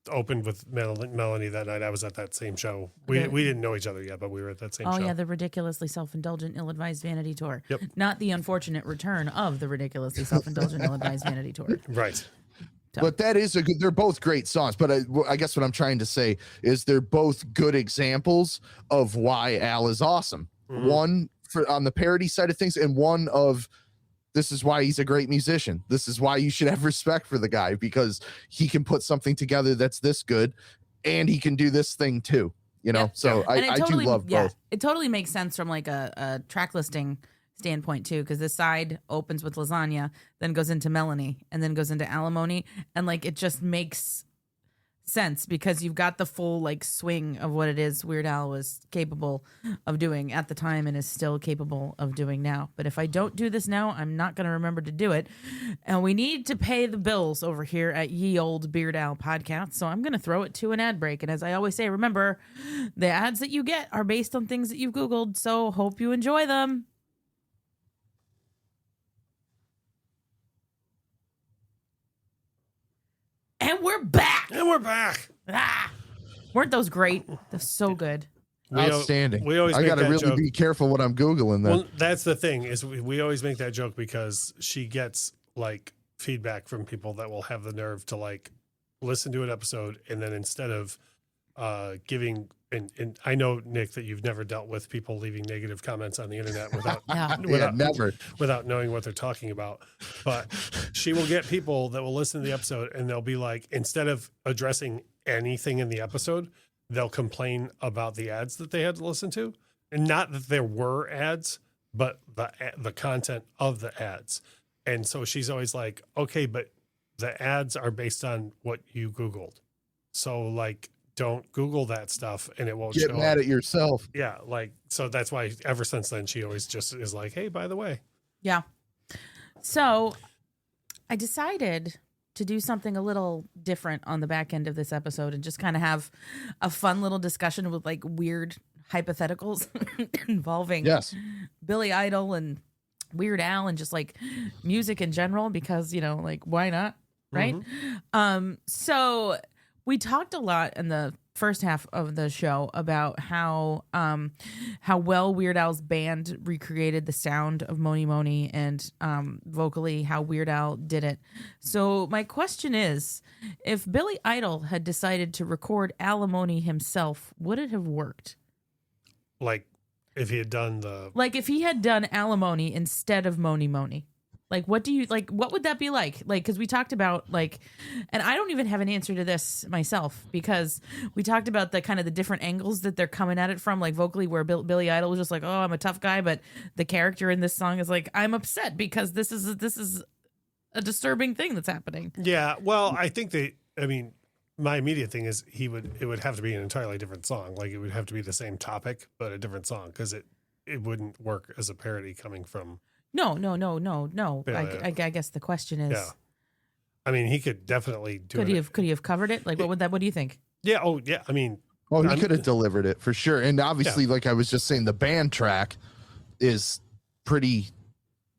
opened with Melanie that night. I was at that same show. We didn't know each other yet, but we were at that same show. Oh yeah, the ridiculously self-indulgent, ill-advised vanity tour. Yep. Not the unfortunate return of the ridiculously self-indulgent, ill-advised vanity tour. Right. So. But that is they're both great songs. But I guess what I'm trying to say is they're both good examples of why Al is awesome. Mm-hmm. One on the parody side of things, and one of this is why he's a great musician. This is why you should have respect for the guy, because he can put something together that's this good and he can do this thing too, So I do love both. It totally makes sense from like a track listing standpoint too, because this side opens with Lasagna, then goes into Melanie, and then goes into Alimony, and like it just makes sense because you've got the full like swing of what it is Weird Al was capable of doing at the time and is still capable of doing now. But if I don't do this now, I'm not going to remember to do it, and we need to pay the bills over here at Ye Old Weird Al Podcast. So I'm going to throw it to an ad break. And as I always say, remember, the ads that you get are based on things that you've Googled. So hope you enjoy them. And we're back. Weren't those great? They're so good. Outstanding. I got to really be careful what I'm Googling then. Well, that's the thing is we always make that joke because she gets like feedback from people that will have the nerve to like listen to an episode and then instead of giving and I know, Nick, that you've never dealt with people leaving negative comments on the internet without knowing what they're talking about. But she will get people that will listen to the episode and they'll be like, instead of addressing anything in the episode, they'll complain about the ads that they had to listen to. And not that there were ads, but the content of the ads. And so she's always like, okay, but the ads are based on what you Googled. So like, don't Google that stuff and it won't get show mad up. At yourself. Yeah. Like, so that's why ever since then, she always just is like, hey, by the way. Yeah. So I decided to do something a little different on the back end of this episode and just kind of have a fun little discussion with like weird hypotheticals involving Billy Idol and Weird Al and just like music in general, because, you know, like, why not? Right. So we talked a lot in the first half of the show about how well Weird Al's band recreated the sound of Mony Mony and vocally how Weird Al did it. So my question is, if Billy Idol had decided to record Alimony himself, would it have worked? Like if he had done Alimony instead of Mony Mony. Like, what would that be like? Like, because we talked about, like, and I don't even have an answer to this myself, because we talked about the kind of the different angles that they're coming at it from, like vocally, where Billy Idol was just like, oh, I'm a tough guy. But the character in this song is like, I'm upset because this is a disturbing thing that's happening. Yeah. Well, I think my immediate thing is it would have to be an entirely different song. Like, it would have to be the same topic, but a different song, because it wouldn't work as a parody coming from. No. I guess the question is, yeah. I mean, he could definitely do it. Could he have covered it? Like, what do you think? Yeah. Oh, yeah. I mean, he could have delivered it for sure. And obviously, like I was just saying, the band track is pretty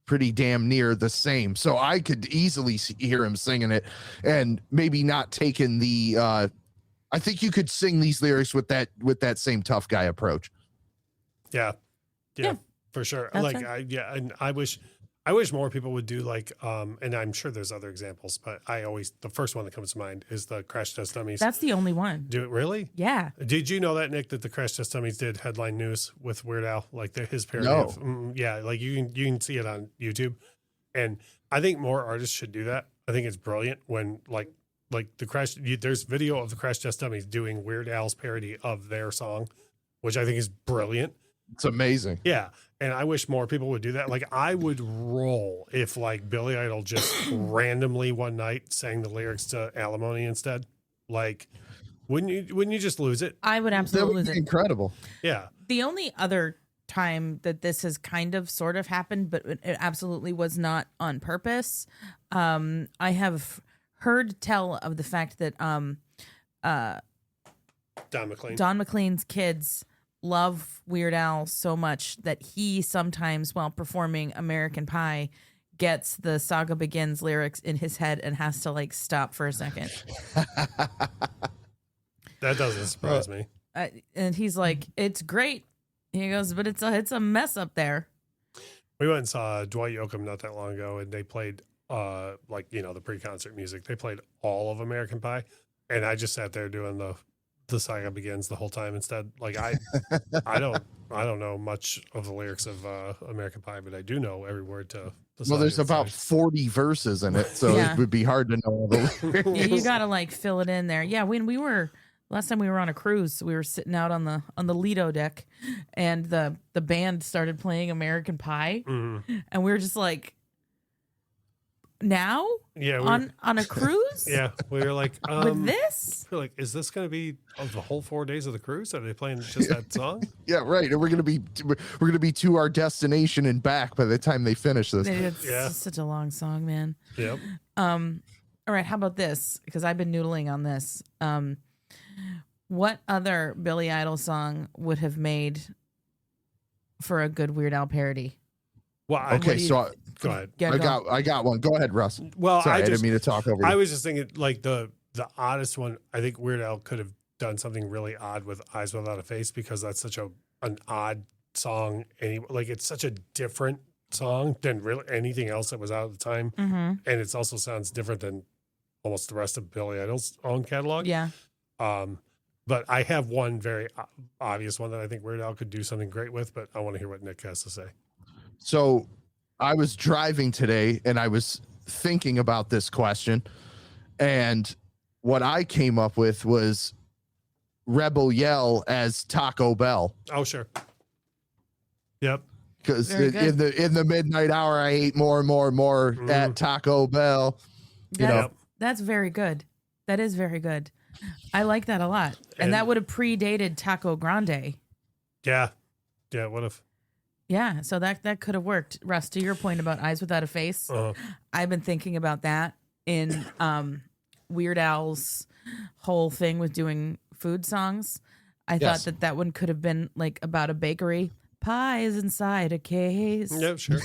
damn near the same. So I could easily hear him singing it, and maybe not taking the. I think you could sing these lyrics with that same tough guy approach. Yeah. For sure. That's like, right. And I wish more people would do like, and I'm sure there's other examples, but the first one that comes to mind is the Crash Test Dummies. That's the only one. Do it really? Yeah. Did you know that, Nick, that the Crash Test Dummies did headline news with Weird Al, like his parody No. of, yeah, like you can see it on YouTube, and I think more artists should do that. I think it's brilliant when like there's video of the Crash Test Dummies doing Weird Al's parody of their song, which I think is brilliant. It's amazing. Yeah. And I wish more people would do that. Like, I would roll if like Billy Idol just randomly one night sang the lyrics to Alimony instead. Like, wouldn't you just lose it? I would absolutely lose it. Incredible. Yeah. The only other time that this has kind of sort of happened, but it absolutely was not on purpose. I have heard tell of the fact that Don McLean's kids love Weird Al so much that he sometimes, while performing American Pie, gets the Saga Begins lyrics in his head and has to like stop for a second. That doesn't surprise me. And he's like, "It's great." He goes, "But it's a mess up there." We went and saw Dwight Yoakam not that long ago, and they played the pre-concert music. They played all of American Pie, and I just sat there doing the Saga Begins the whole time instead. Like, I don't know much of the lyrics of American Pie, but I do know every word to the song. Well, there's about 40 verses in it, so it would be hard to know all the lyrics. Yeah, you gotta like fill it in there. Yeah, when we were last time we were on a cruise, we were sitting out on the Lido deck, and the band started playing American Pie, and we were just like, now? Yeah, on a cruise? Yeah, we were like, with this? We're like, is this going to be of the whole 4 days of the cruise? Are they playing just that song? Yeah, right. And we're gonna be to our destination and back by the time they finish this. It's such a long song, man. Yep. All right, how about this? Because I've been noodling on this. What other Billy Idol song would have made for a good Weird Al parody? Well, go ahead. I got one. Go ahead, Russ. Well, sorry, I didn't mean to talk over you. I was just thinking, like, the oddest one. I think Weird Al could have done something really odd with Eyes Without a Face, because that's such an odd song. Like, it's such a different song than really anything else that was out at the time, and it also sounds different than almost the rest of Billy Idol's own catalog. Yeah. But I have one very obvious one that I think Weird Al could do something great with, but I want to hear what Nick has to say. So I was driving today and I was thinking about this question, and what I came up with was Rebel Yell as Taco Bell. Oh, sure. Yep. Because in the midnight hour, I ate more and more and more at Taco Bell. That's very good. That is very good. I like that a lot. And that would have predated Taco Grande. Yeah. Yeah, it would have. Yeah, so that could have worked. Russ, to your point about Eyes Without a Face, I've been thinking about that in Weird Al's whole thing with doing food songs. I thought that one could have been like about a bakery. Pies inside a case. Yep, sure.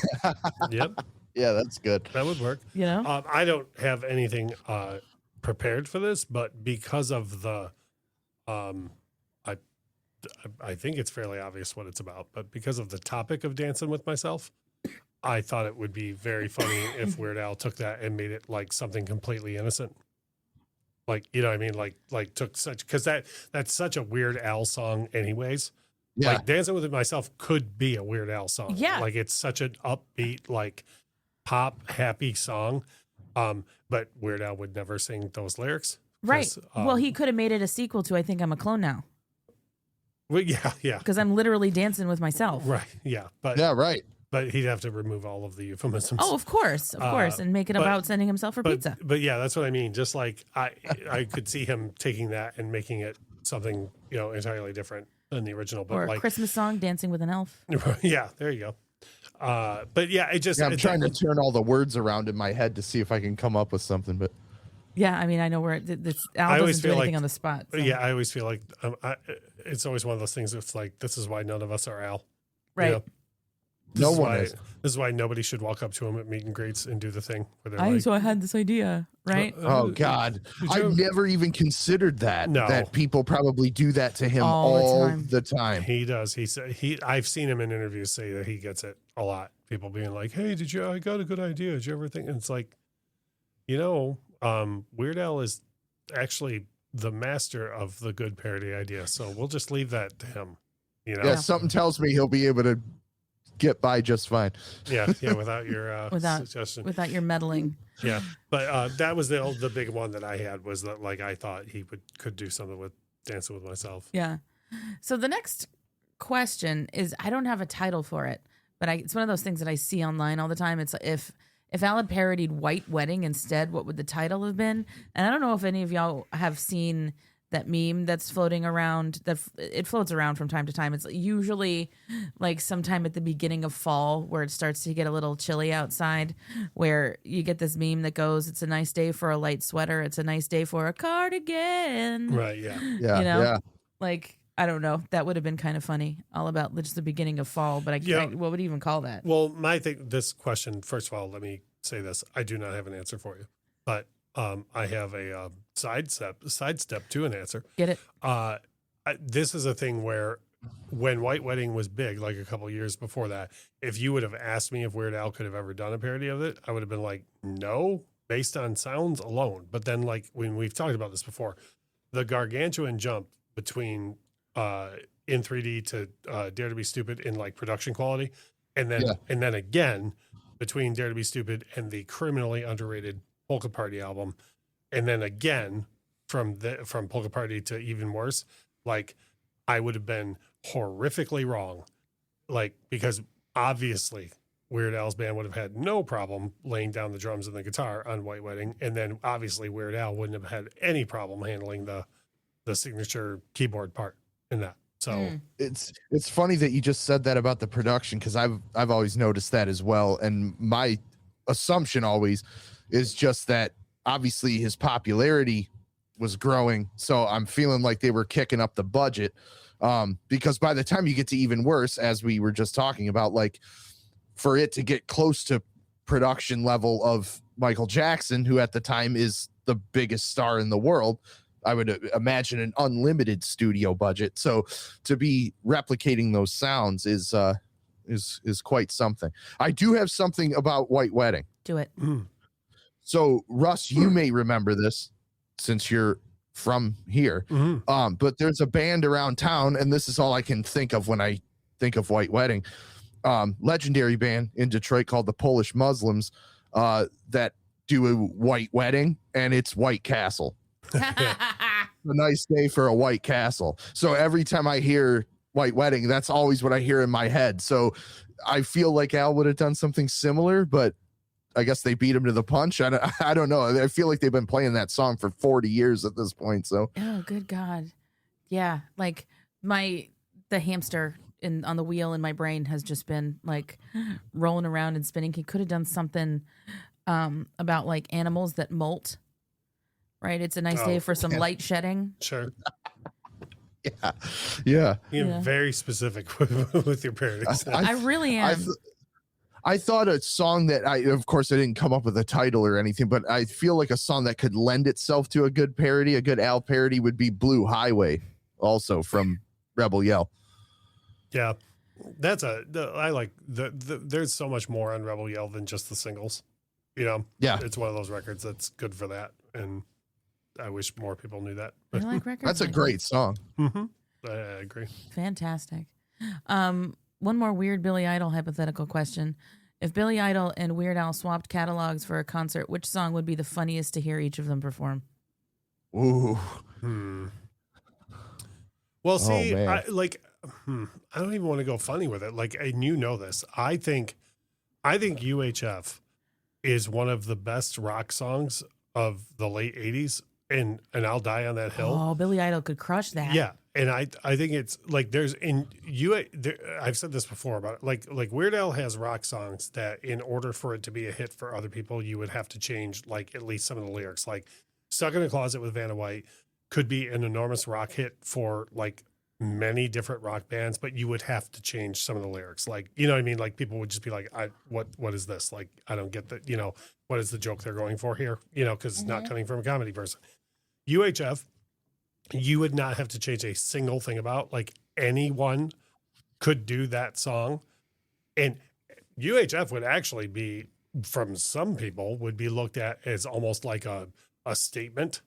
Yep. Yeah, that's good. That would work. You know? I don't have anything prepared for this, but because of the I think it's fairly obvious what it's about, but because of the topic of dancing with myself, I thought it would be very funny if Weird Al took that and made it like something completely innocent. Like, you know what I mean? Like took such, because that's such a Weird Al song anyways. Yeah. Like Dancing with Myself could be a Weird Al song. Yeah. Like it's such an upbeat, like pop happy song. But Weird Al would never sing those lyrics. Right. Well, he could have made it a sequel to I Think I'm a Clone Now. Well, yeah. Because I'm literally dancing with myself. Right. Yeah. But yeah, right. But he'd have to remove all of the euphemisms. Oh, of course, and make it about sending himself for pizza. But yeah, that's what I mean. Just like I could see him taking that and making it something, you know, entirely different than the original. But or a like Christmas song, Dancing with an Elf. Yeah, there you go. But yeah, it just I'm trying to turn all the words around in my head to see if I can come up with something. But yeah, I mean, I know where Al doesn't do anything on the spot. So. Yeah, I always feel like it's always one of those things. It's like this is why none of us are Al, right? You know? No one is. This is why nobody should walk up to him at meet and greets and do the thing where they're so I had this idea, right? Oh God, I never even considered that. No. That people probably do that to him all the time. He does. I've seen him in interviews say that he gets it a lot. People being like, "Hey, I got a good idea. Did you ever think?" And it's like, you know, Weird Al is actually the master of the good parody idea. So we'll just leave that to him. You know, something tells me he'll be able to get by just fine. Yeah, without your suggestion, without your meddling. Yeah, but that was the big one that I had, was that like I thought he could do something with Dancing with Myself. Yeah. So the next question is, I don't have a title for it, but it's one of those things that I see online all the time. It's if Al had parodied White Wedding instead, what would the title have been? And I don't know if any of y'all have seen that meme that's floating around, that it floats around from time to time. It's usually like sometime at the beginning of fall where it starts to get a little chilly outside, where you get this meme that goes, "It's a nice day for a light sweater. It's a nice day for a cardigan." Right. Yeah. Yeah. You know, yeah. Like, I don't know. That would have been kind of funny, all about just the beginning of fall. But what would you even call that? Well, this question, first of all, let me say this. I do not have an answer for you, but I have a sidestep to an answer. Get it? This is a thing where when White Wedding was big, like a couple of years before that, if you would have asked me if Weird Al could have ever done a parody of it, I would have been like, no, based on sounds alone. But then, like, when we've talked about this before, the gargantuan jump between in 3D to Dare to Be Stupid in like production quality, and then again between Dare to Be Stupid and the criminally underrated Polka Party album, and then again from Polka Party to even worse, like I would have been horrifically wrong, like, because obviously Weird Al's band would have had no problem laying down the drums and the guitar on White Wedding, and then obviously Weird Al wouldn't have had any problem handling the signature keyboard part in that. So it's funny that you just said that about the production, because I've always noticed that as well, and my assumption always is just that obviously his popularity was growing, so I'm feeling like they were kicking up the budget, because by the time you get to even worse, as we were just talking about, like for it to get close to production level of Michael Jackson, who at the time is the biggest star in the world, I would imagine an unlimited studio budget. So to be replicating those sounds is quite something. I do have something about White Wedding. Do it. So Russ, you may remember this since you're from here. But there's a band around town, and this is all I can think of when I think of White Wedding. Legendary band in Detroit called the Polish Muslims, that do a White Wedding, and it's White Castle. A nice day for a White Castle. So every time I hear White Wedding, that's always what I hear in my head. So I feel like Al would have done something similar, but I guess they beat him to the punch. I don't know. I feel like they've been playing that song for 40 years at this point. So oh, good God. Yeah. Like the hamster on the wheel in my brain has just been like rolling around and spinning. He could have done something about like animals that molt. Right, it's a nice day for some light shedding. Sure. Yeah. You're very specific with your parodies. I really am. I thought a song that of course I didn't come up with a title or anything, but I feel like a song that could lend itself to a good parody, a good Al parody would be Blue Highway, also from Rebel Yell. Yeah. There's so much more on Rebel Yell than just the singles. Yeah. It's one of those records that's good for that. And I wish more people knew that. I like records. That's a great song. Mm-hmm. I agree. Fantastic. One more Weird Billy Idol hypothetical question. If Billy Idol and Weird Al swapped catalogs for a concert, which song would be the funniest to hear each of them perform? Ooh. Well, see, I don't even want to go funny with it. Like, and you know this. I think UHF is one of the best rock songs of the late 80s. And I'll die on that hill. Oh, Billy Idol could crush that. Yeah. And I think it's like I've said this before about it. Like Weird Al has rock songs that in order for it to be a hit for other people, you would have to change like at least some of the lyrics. Like Stuck in a Closet with Vanna White could be an enormous rock hit for like many different rock bands, but you would have to change some of the lyrics. Like, you know what I mean? Like people would just be like, what is this? Like, I don't get that, what is the joke they're going for here? Cause it's not coming from a comedy person. UHF, you would not have to change a single thing about. Like anyone could do that song. And UHF would actually be, from some people, would be looked at as almost like a statement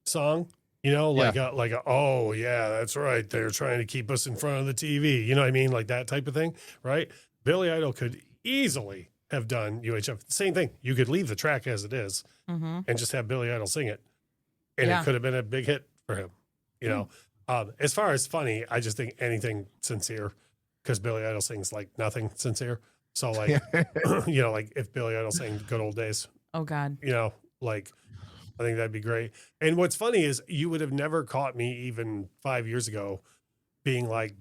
song, oh yeah, that's right. They're trying to keep us in front of the TV. You know what I mean? Like that type of thing, right? Billy Idol could easily have done UHF. Same thing. You could leave the track as it is and just have Billy Idol sing it. And it could have been a big hit for him, As far as funny, I just think anything sincere, because Billy Idol sings like nothing sincere. So like, like if Billy Idol sang Good Old Days. Oh God. I think that'd be great. And what's funny is you would have never caught me even 5 years ago being like,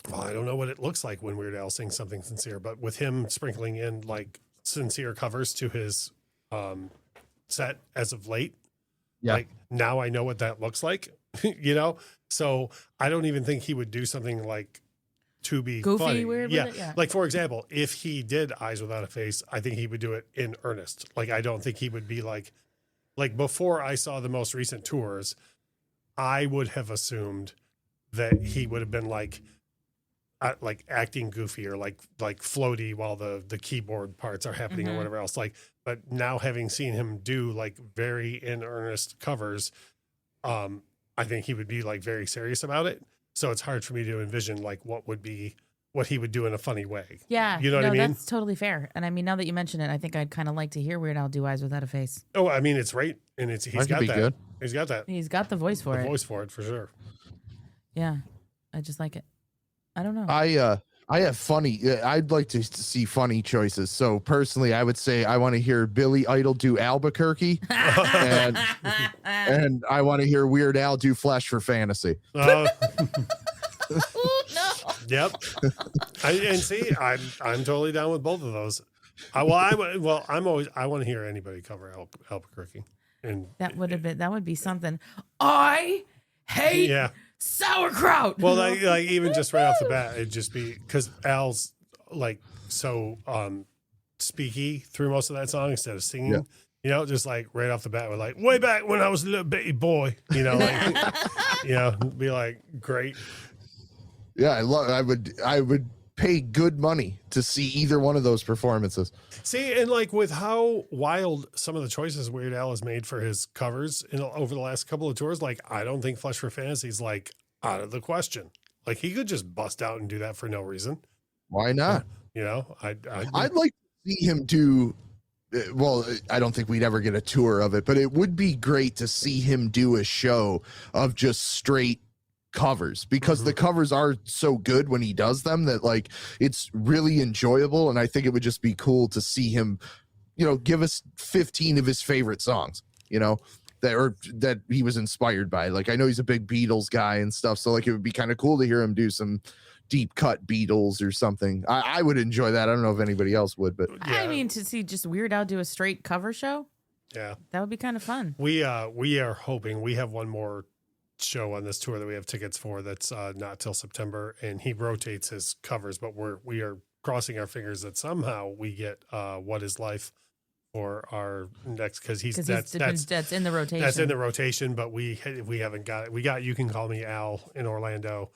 well, I don't know what it looks like when Weird Al sings something sincere, but with him sprinkling in like sincere covers to his set as of late. Yeah. Like now I know what that looks like, So I don't even think he would do something like to be goofy, funny. Weird. Yeah. With it? Yeah. Like for example, if he did Eyes Without a Face, I think he would do it in earnest. Like I don't think he would be like before I saw the most recent tours, I would have assumed that he would have been like acting goofy or like floaty while the keyboard parts are happening or whatever else. But now having seen him do like very in earnest covers, I think he would be like very serious about it. So it's hard for me to envision like what he would do in a funny way. Yeah. You know what I mean? That's totally fair. And I mean, now that you mention it, I think I'd kind of like to hear Weird Al do Eyes Without a Face. Oh, I mean, it's right. And he's got that. Good. He's got that. He's got the voice for it. The voice for it, for sure. Yeah. I just like it. I don't know. I have funny. I'd like to see funny choices. So personally, I would say I want to hear Billy Idol do Albuquerque, and I want to hear Weird Al do Flesh for Fantasy. No. Yep. I'm totally down with both of those. I want to hear anybody cover Albuquerque, and that would be something. I hate sauerkraut. Well, like even just right off the bat, it'd just be because Al's like so speaky through most of that song instead of singing. Yeah. Just like right off the bat, we're like, way back when I was a little bitty boy, be like, great. Yeah, I would pay good money to see either one of those performances. See, and like with how wild some of the choices Weird Al has made for his covers over the last couple of tours, like I don't think Flesh for Fantasy is like out of the question. Like he could just bust out and do that for no reason. Why not? I'd like to see him do. Well, I don't think we'd ever get a tour of it, but it would be great to see him do a show of just straight covers, because the covers are so good when he does them that like it's really enjoyable. And I think it would just be cool to see him, give us 15 of his favorite songs, that he was inspired by. Like I know he's a big Beatles guy and stuff, so like it would be kind of cool to hear him do some deep cut Beatles or something. I would enjoy that. I don't know if anybody else would, but I mean, to see just Weird Al do a straight cover show, that would be kind of fun. We are hoping we have one more show on this tour that we have tickets for. That's not till September, and he rotates his covers. But we are crossing our fingers that somehow we get What Is Life for our next, because that's in the rotation. That's in the rotation, but we haven't got it. We got You Can Call Me Al in Orlando,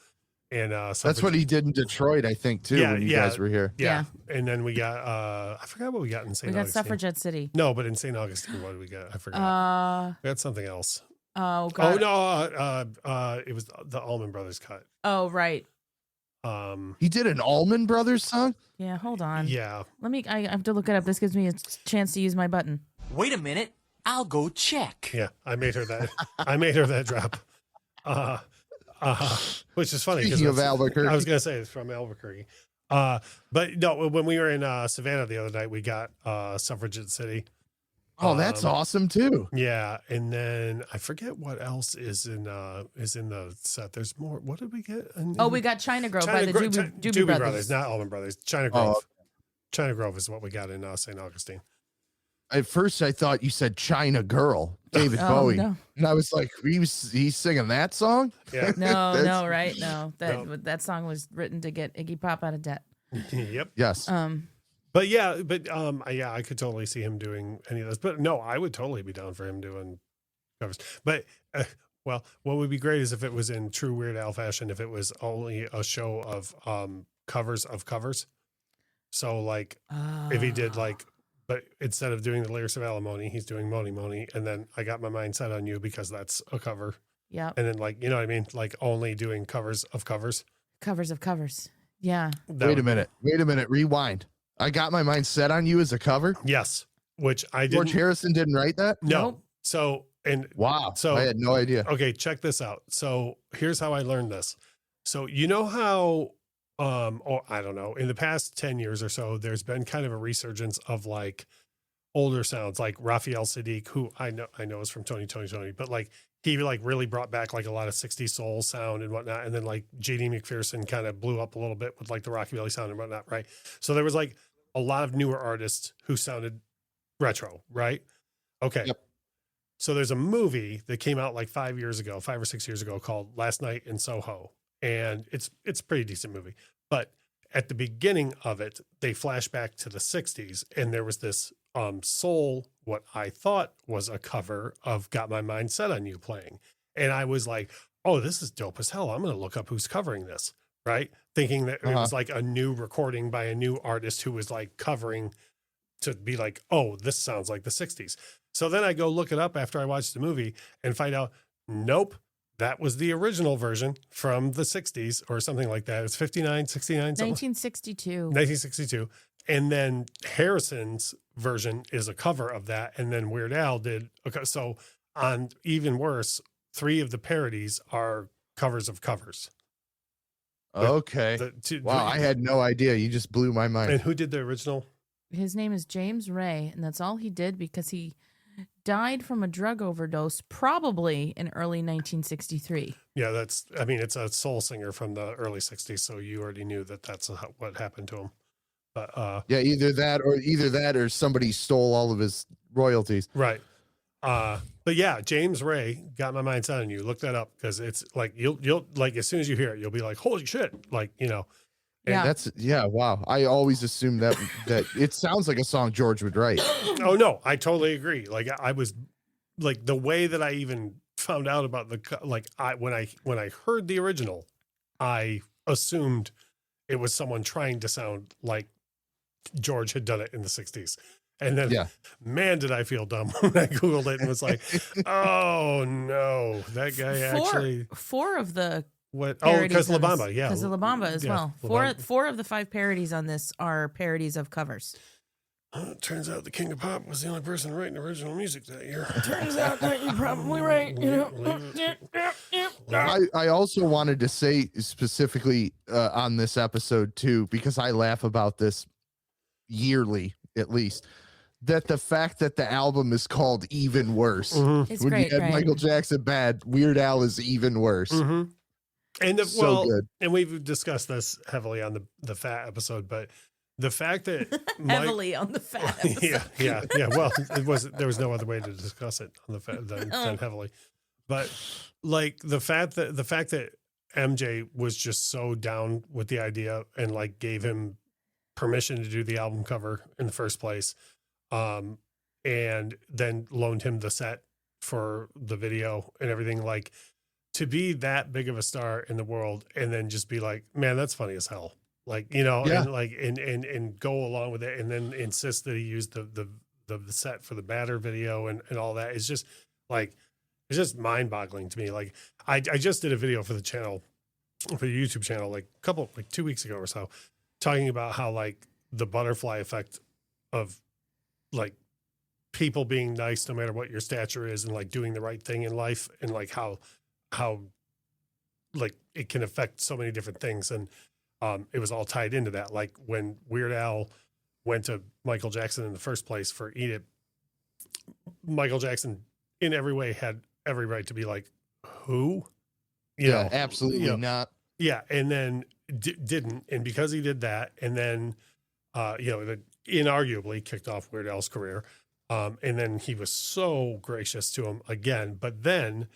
and that's what he did in Detroit, I think, too. When you guys were here. Yeah, and then we got I forgot what we got in St. Augustine. We got Suffragette City. No, but in St. Augustine, what did we get? I forgot. We had something else. Oh God. Oh no, it was the Allman Brothers cut. Oh right. He did an Allman Brothers song? Yeah, hold on. Yeah. I have to look it up. This gives me a chance to use my button. Wait a minute. I'll go check. Yeah, I made her that drop. Which is funny. Speaking of Albuquerque. I was going to say it's from Albuquerque. But no, when we were in Savannah the other night, we got Suffragette City. Oh, that's awesome too. Yeah, and then I forget what else is in the set. There's more. What did we get? We got China Grove by the Doobie Brothers, not Allman Brothers. China Grove. China Grove is what we got in St. Augustine. At first, I thought you said China Girl, David Bowie, and I was like, he's singing that song? Yeah. No, right? No, that song was written to get Iggy Pop out of debt. Yep. Yes. I could totally see him doing any of those. But no, I would totally be down for him doing covers. But what would be great is if it was in true Weird Al fashion, if it was only a show of covers of covers. So like if he did but instead of doing the lyrics of Alimony, he's doing Moni Moni, and then I Got My Mind Set on You because that's a cover. Yeah. And then you know what I mean? Like only doing covers of covers. Covers of covers. Yeah. Wait a minute. Rewind. I Got My Mind Set on You as a cover? Yes. Which I didn't. George Harrison didn't write that? No. Nope. So, wow. So I had no idea. Okay, check this out. So here's how I learned this. So you know how, I don't know, in the past 10 years or so, there's been kind of a resurgence of older sounds, like Raphael Sadiq, who I know is from Tony, but he really brought back a lot of 60s soul sound and whatnot. And then J.D. McPherson kind of blew up a little bit with the rockabilly sound and whatnot. Right. So there was a lot of newer artists who sounded retro. Right. Okay. Yep. So there's a movie that came out 5 or 6 years ago called Last Night in Soho. And it's a pretty decent movie, but at the beginning of it, they flash back to the 60s and there was this soul, what I thought was a cover of Got My Mind Set on You playing. And I was like, oh, this is dope as hell. I'm going to look up who's covering this. Right. Thinking that it was a new recording by a new artist who was covering to be oh, this sounds like the 60s. So then I go look it up after I watched the movie and find out, nope, that was the original version from the 60s or something like that. It's 59, 69. 1962. 1962. And then Harrison's version is a cover of that. And then Weird Al did. Okay, so on even worse, 3 of the parodies are covers of covers. Okay. Wow, I had no idea. You just blew my mind. And who did the original? His name is James Ray, and that's all he did because he died from a drug overdose probably in early 1963. Yeah, it's a soul singer from the early 60s, so you already knew that's what happened to him. But yeah, either that or somebody stole all of his royalties. Right. But yeah, James Ray, Got My Mind Set on You. Look that up because it's you'll as soon as you hear it, you'll be like, holy shit. Yeah. Wow. I always assumed that it sounds like a song George would write. Oh no, I totally agree. I was the way that I even found out about when I heard the original, I assumed it was someone trying to sound like George had done it in the 60s. And then, man, did I feel dumb when I Googled it and was like, oh no, that guy actually. 4 of the what? Oh, because La Bamba, yeah. Because of La Bamba as well. Four of the 5 parodies on this are parodies of covers. It turns out the King of Pop was the only person writing original music that year. Turns out that you're probably right. I also wanted to say specifically on this episode too, because I laugh about this yearly at least, that the fact that the album is called Even Worse. Mm-hmm. It's when great, you had right? Michael Jackson bad, Weird Al is even worse. Mm-hmm. And good. And we've discussed this heavily on the fat episode, but the fact that heavily on the fat episode. yeah. Well, there was no other way to discuss it on the fat than heavily. But like the fact that MJ was just so down with the idea and like gave him permission to do the album cover in the first place, and then loaned him the set for the video and everything, like to be that big of a star in the world and then just be like, man, that's funny as hell. Like, you know, and like, and go along with it. And then insist that he used the set for the Batter video and all that. It's just like, it's just mind boggling to me. Like I just did a video for the channel, for the YouTube channel, like 2 weeks ago or so, talking about how like the butterfly effect of like people being nice, no matter what your stature is, and like doing the right thing in life, and like how like it can affect so many different things. And it was all tied into that. Like when Weird Al went to Michael Jackson in the first place for Eat It, Michael Jackson in every way had every right to be like, who? You know, absolutely not. Yeah. And then didn't. And because he did that, and then, that inarguably kicked off Weird Al's career. And then he was so gracious to him again. But then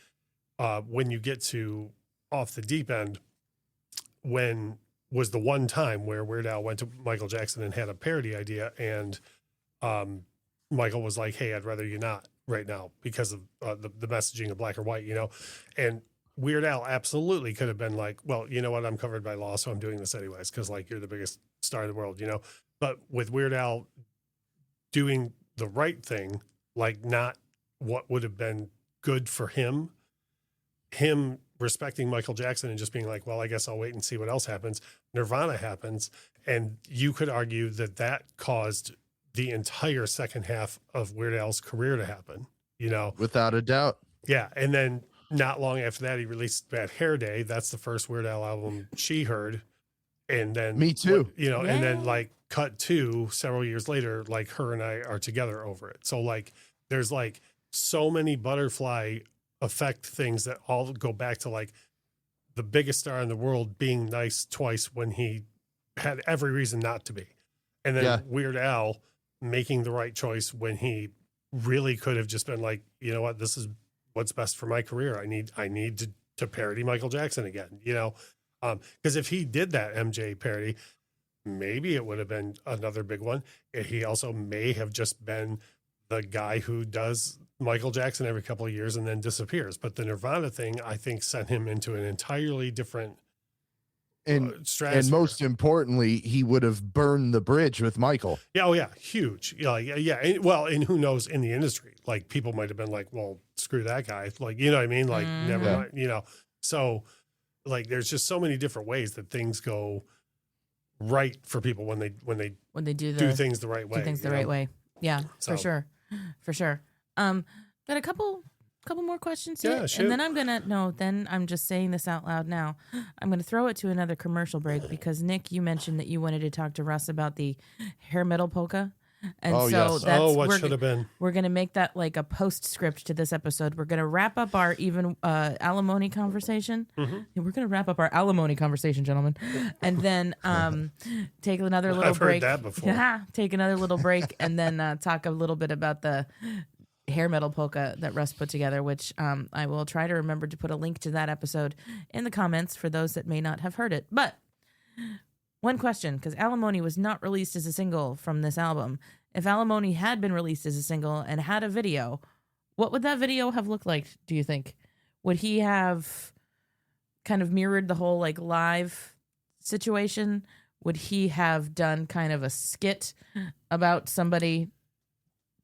when you get to Off the Deep End, when was the one time where Weird Al went to Michael Jackson and had a parody idea, and Michael was like, hey, I'd rather you not right now because of the messaging of Black or White, you know? And Weird Al absolutely could have been like, well, you know what? I'm covered by law, so I'm doing this anyways, because like you're the biggest star in the world, you know? But with Weird Al doing the right thing, like not what would have been good for him respecting Michael Jackson and just being like, well, I guess I'll wait and see what else happens. Nirvana happens. And you could argue that caused the entire second half of Weird Al's career to happen, you know? Without a doubt. Yeah. And then not long after that, he released Bad Hair Day. That's the first Weird Al album she heard. And then Me too. You know, and then like cut to several years later, like her and I are together over it. So like, there's like so many butterfly effect things that all go back to like the biggest star in the world being nice twice when he had every reason not to be. And then Weird Al making the right choice when he really could have just been like, you know what, this is what's best for my career. I need to parody Michael Jackson again, you know? Because if he did that MJ parody, maybe it would have been another big one. He also may have just been the guy who does Michael Jackson every couple of years and then disappears. But the Nirvana thing, I think, sent him into an entirely different stratosphere. And most importantly, he would have burned the bridge with Michael. Yeah. Oh yeah. Huge. And who knows, in the industry, like people might've been like, well, screw that guy. Like, you know what I mean? Like never mind, you know? So like, there's just so many different ways that things go right for people when they do things the right way. Do things the right way. Yeah, so. For sure. Got a couple more questions here, and then I'm just saying this out loud now. I'm gonna throw it to another commercial break because Nick, you mentioned that you wanted to talk to Russ about the hair metal polka. And that's what should have been. We're gonna make that like a postscript to this episode. We're gonna wrap up our alimony conversation. Mm-hmm. We're gonna wrap up our alimony conversation, gentlemen, and then take another little break. I've heard that before. Take another little break, and then talk a little bit about the hair metal polka that Russ put together, which I will try to remember to put a link to that episode in the comments for those that may not have heard it. But one question, because Alimony was not released as a single from this album. If Alimony had been released as a single and had a video, what would that video have looked like, do you think? Would he have kind of mirrored the whole like live situation? Would he have done kind of a skit about somebody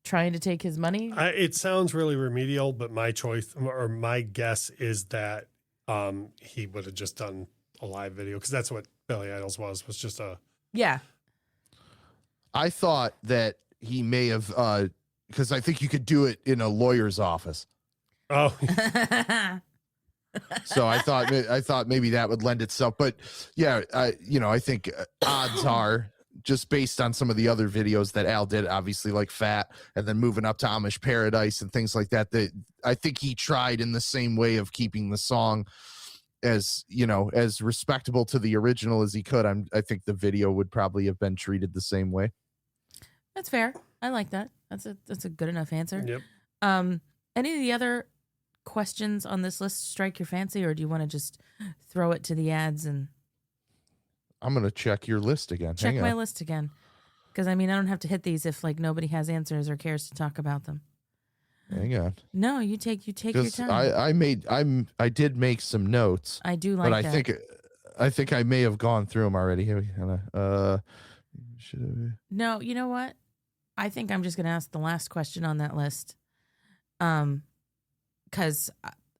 trying to take his money? It sounds really remedial, but my choice or my guess is that he would have just done a live video, because that's what Billy Idol's was just a I thought that he may have because I think you could do it in a lawyer's office. Oh. So I thought maybe that would lend itself, but yeah, I think odds are, just based on some of the other videos that Al did, obviously like Fat, and then moving up to Amish Paradise and things like that, that I think he tried in the same way of keeping the song as as respectable to the original as he could. I think the video would probably have been treated the same way. That's fair. I like that. That's a good enough answer. Yep. Any of the other questions on this list strike your fancy, or do you want to just throw it to the ads? And I'm gonna check your list again. Check my list again, because I don't have to hit these if like nobody has answers or cares to talk about them. Hang on. No, you take your time. I did make some notes. I do like but that. I think I may have gone through them already. No, you know what? I think I'm just going to ask the last question on that list. Because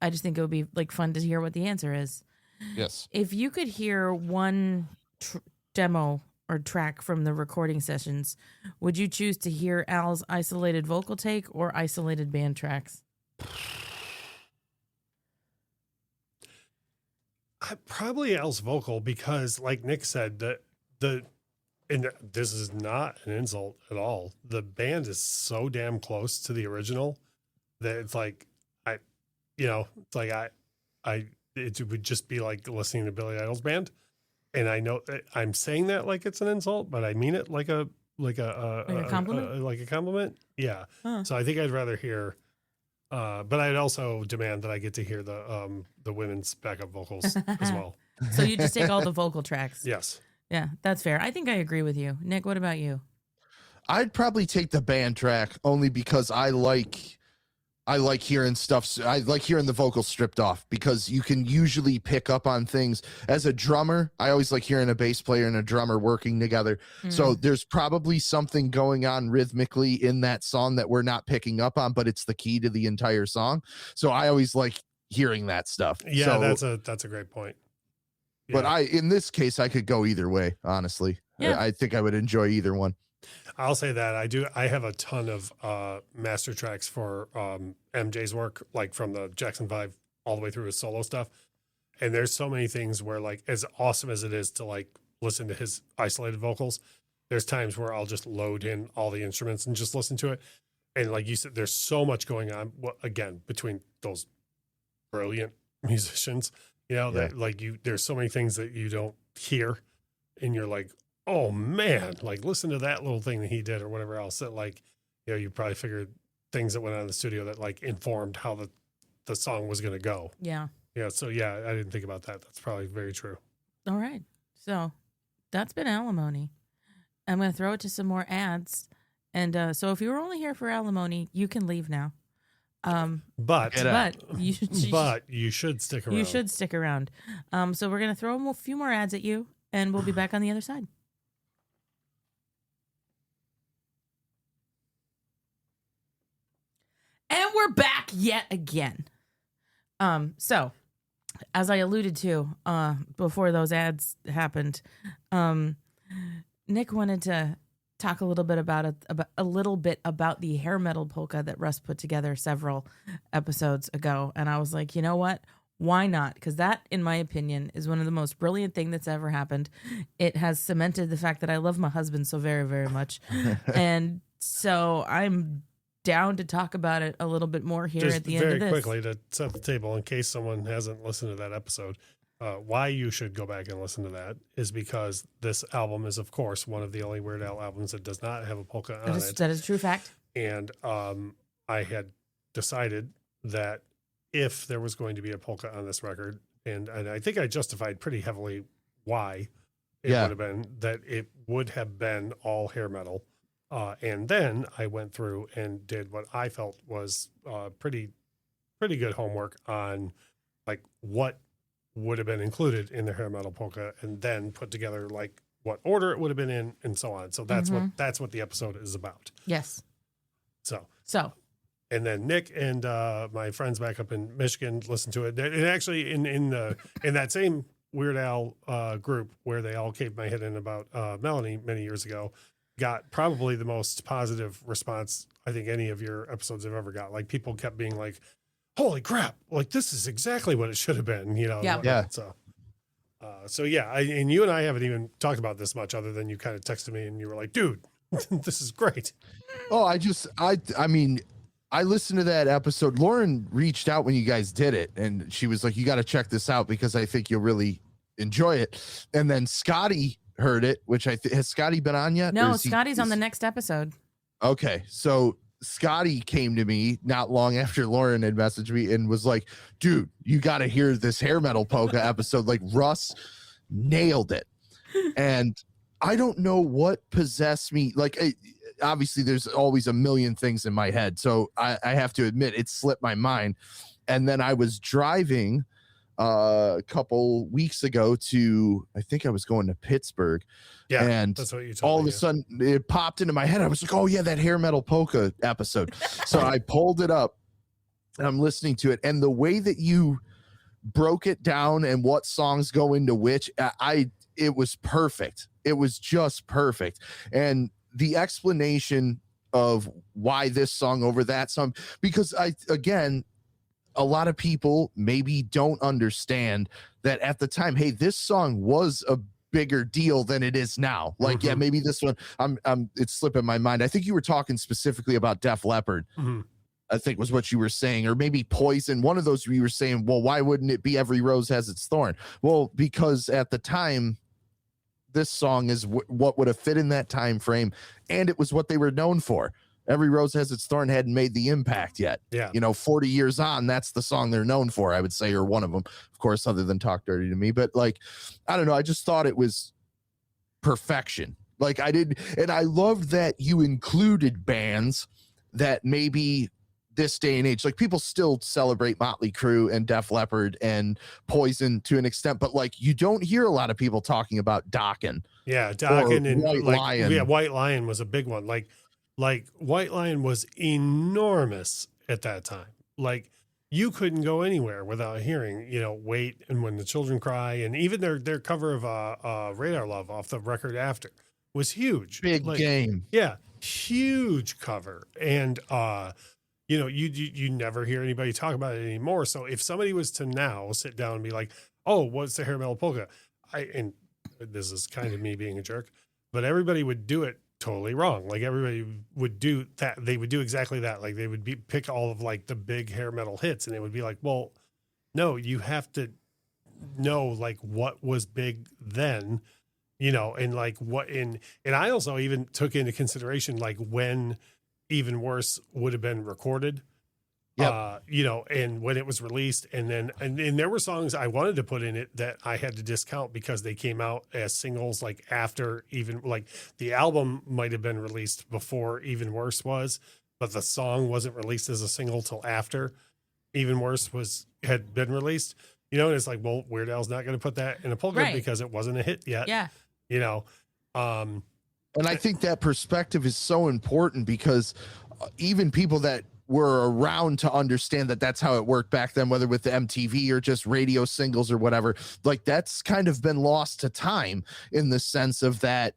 I just think it would be like fun to hear what the answer is. Yes. If you could hear one demo or track from the recording sessions, would you choose to hear Al's isolated vocal take or isolated band tracks? Probably Al's vocal, because like Nick said, and this is not an insult at all, the band is so damn close to the original that it's like it would just be like listening to Billy Idol's band. And I know I'm saying that like it's an insult, but I mean it like a compliment. Like a compliment. Yeah. Huh. So I think I'd rather hear, but I'd also demand that I get to hear the women's backup vocals as well. So you just take all the vocal tracks. Yes. Yeah, that's fair. I think I agree with you. Nick, what about you? I'd probably take the band track only because I like hearing stuff. I like hearing the vocals stripped off, because you can usually pick up on things. As a drummer, I always like hearing a bass player and a drummer working together. So there's probably something going on rhythmically in that song that we're not picking up on, but it's the key to the entire song. So I always like hearing that stuff. Yeah, so, that's a great point. Yeah. But in this case, I could go either way, honestly. Yeah. I think I would enjoy either one. I'll say that I have a ton of master tracks for MJ's work, like from the Jackson 5 all the way through his solo stuff. And there's so many things where, like, as awesome as it is to like listen to his isolated vocals, there's times where I'll just load in all the instruments and just listen to it. And like you said, there's so much going on, again, between those brilliant musicians, that like there's so many things that you don't hear, and you're like, oh man, like listen to that little thing that he did or whatever else that, like, you probably figured things that went on in the studio that like informed how the song was going to go. Yeah. Yeah. So yeah, I didn't think about that. That's probably very true. All right. So that's been Alimony. I'm going to throw it to some more ads. And so if you were only here for Alimony, you can leave now. But you should stick around. You should stick around. So we're going to throw a few more ads at you, and we'll be back on the other side. And we're back yet again. So as I alluded to before those ads happened, Nick wanted to talk a little bit about the hair metal polka that Russ put together several episodes ago, and I was like, you know what? Why not? Because that, in my opinion, is one of the most brilliant things that's ever happened. It has cemented the fact that I love my husband so very, very much, and so I'm down to talk about it a little bit more here just at the end of this. Very quickly to set the table in case someone hasn't listened to that episode. Why you should go back and listen to that is because this album is, of course, one of the only Weird Al albums that does not have a polka on it. That is a true fact. And I had decided that if there was going to be a polka on this record, and I think I justified pretty heavily why it would have been, that it would have been all hair metal. And then I went through and did what I felt was pretty good homework on like what would have been included in the hair metal polka, and then put together like what order it would have been in and so on. So that's what the episode is about. Yes. So, and then Nick and my friends back up in Michigan listened to it. And actually in that same Weird Al group where they all caved my head in about Melanie many years ago, got probably the most positive response I think any of your episodes have ever got. Like people kept being like, holy crap, like this is exactly what it should have been, Yeah. So yeah, and you and I haven't even talked about this much other than you kind of texted me and you were like, dude, this is great. Oh, I I listened to that episode. Lauren reached out when you guys did it, and she was like, you got to check this out because I think you'll really enjoy it. And then Scotty heard it, which has Scotty been on yet? No, Scotty's on the next episode. Okay. So Scotty came to me not long after Lauren had messaged me and was like, dude, you got to hear this hair metal polka episode. Like, Russ nailed it. And I don't know what possessed me. Like, obviously there's always a million things in my head. So I have to admit it slipped my mind. And then I was driving a couple weeks ago to, I think I was going to Pittsburgh. Yeah. And that's what you told all me, of a sudden it popped into my head. I was like, oh yeah, that hair metal polka episode. So I pulled it up and I'm listening to it. And the way that you broke it down and what songs go into which, it was perfect. It was just perfect. And the explanation of why this song over that song, because a lot of people maybe don't understand that at the time, hey, this song was a bigger deal than it is now. Like, yeah, maybe this one, it's slipping my mind. I think you were talking specifically about Def Leppard. I think was what you were saying, or maybe Poison. One of those you were saying, well, why wouldn't it be Every Rose Has Its Thorn? Well, because at the time, this song is what would have fit in that time frame, and it was what they were known for. Every Rose Has Its Thorn hadn't made the impact yet. Yeah. 40 years on, that's the song they're known for, I would say, or one of them, of course, other than Talk Dirty to Me. But like, I don't know. I just thought it was perfection. Like, and I loved that you included bands that maybe this day and age, like, people still celebrate Motley Crue and Def Leppard and Poison to an extent, but like, you don't hear a lot of people talking about Dokken. Yeah, Dokken and White Lion. Yeah, White Lion was a big one. Like White Lion was enormous at that time. Like, you couldn't go anywhere without hearing, Wait and When the Children Cry, and even their cover of Radar Love off the record after was huge. Big game. Yeah, huge cover. And you never hear anybody talk about it anymore. So if somebody was to now sit down and be like, oh, what's the hair metal polka? And this is kind of me being a jerk, but everybody would do it totally wrong. Like, everybody would do that. They would do exactly that. Like, they would pick all of like the big hair metal hits, and it would be like, well, no, you have to know like what was big then, and like and I also even took into consideration like when Even Worse would have been recorded, and when it was released. And then, and there were songs I wanted to put in it that I had to discount because they came out as singles, like after like the album might've been released before Even Worse was, but the song wasn't released as a single till after Even Worse had been released, and it's like, well, Weird Al's not going to put that in a polka because it wasn't a hit yet. Yeah. And I think that perspective is so important because even people that were around to understand that that's how it worked back then, whether with the MTV or just radio singles or whatever, like, that's kind of been lost to time in the sense of that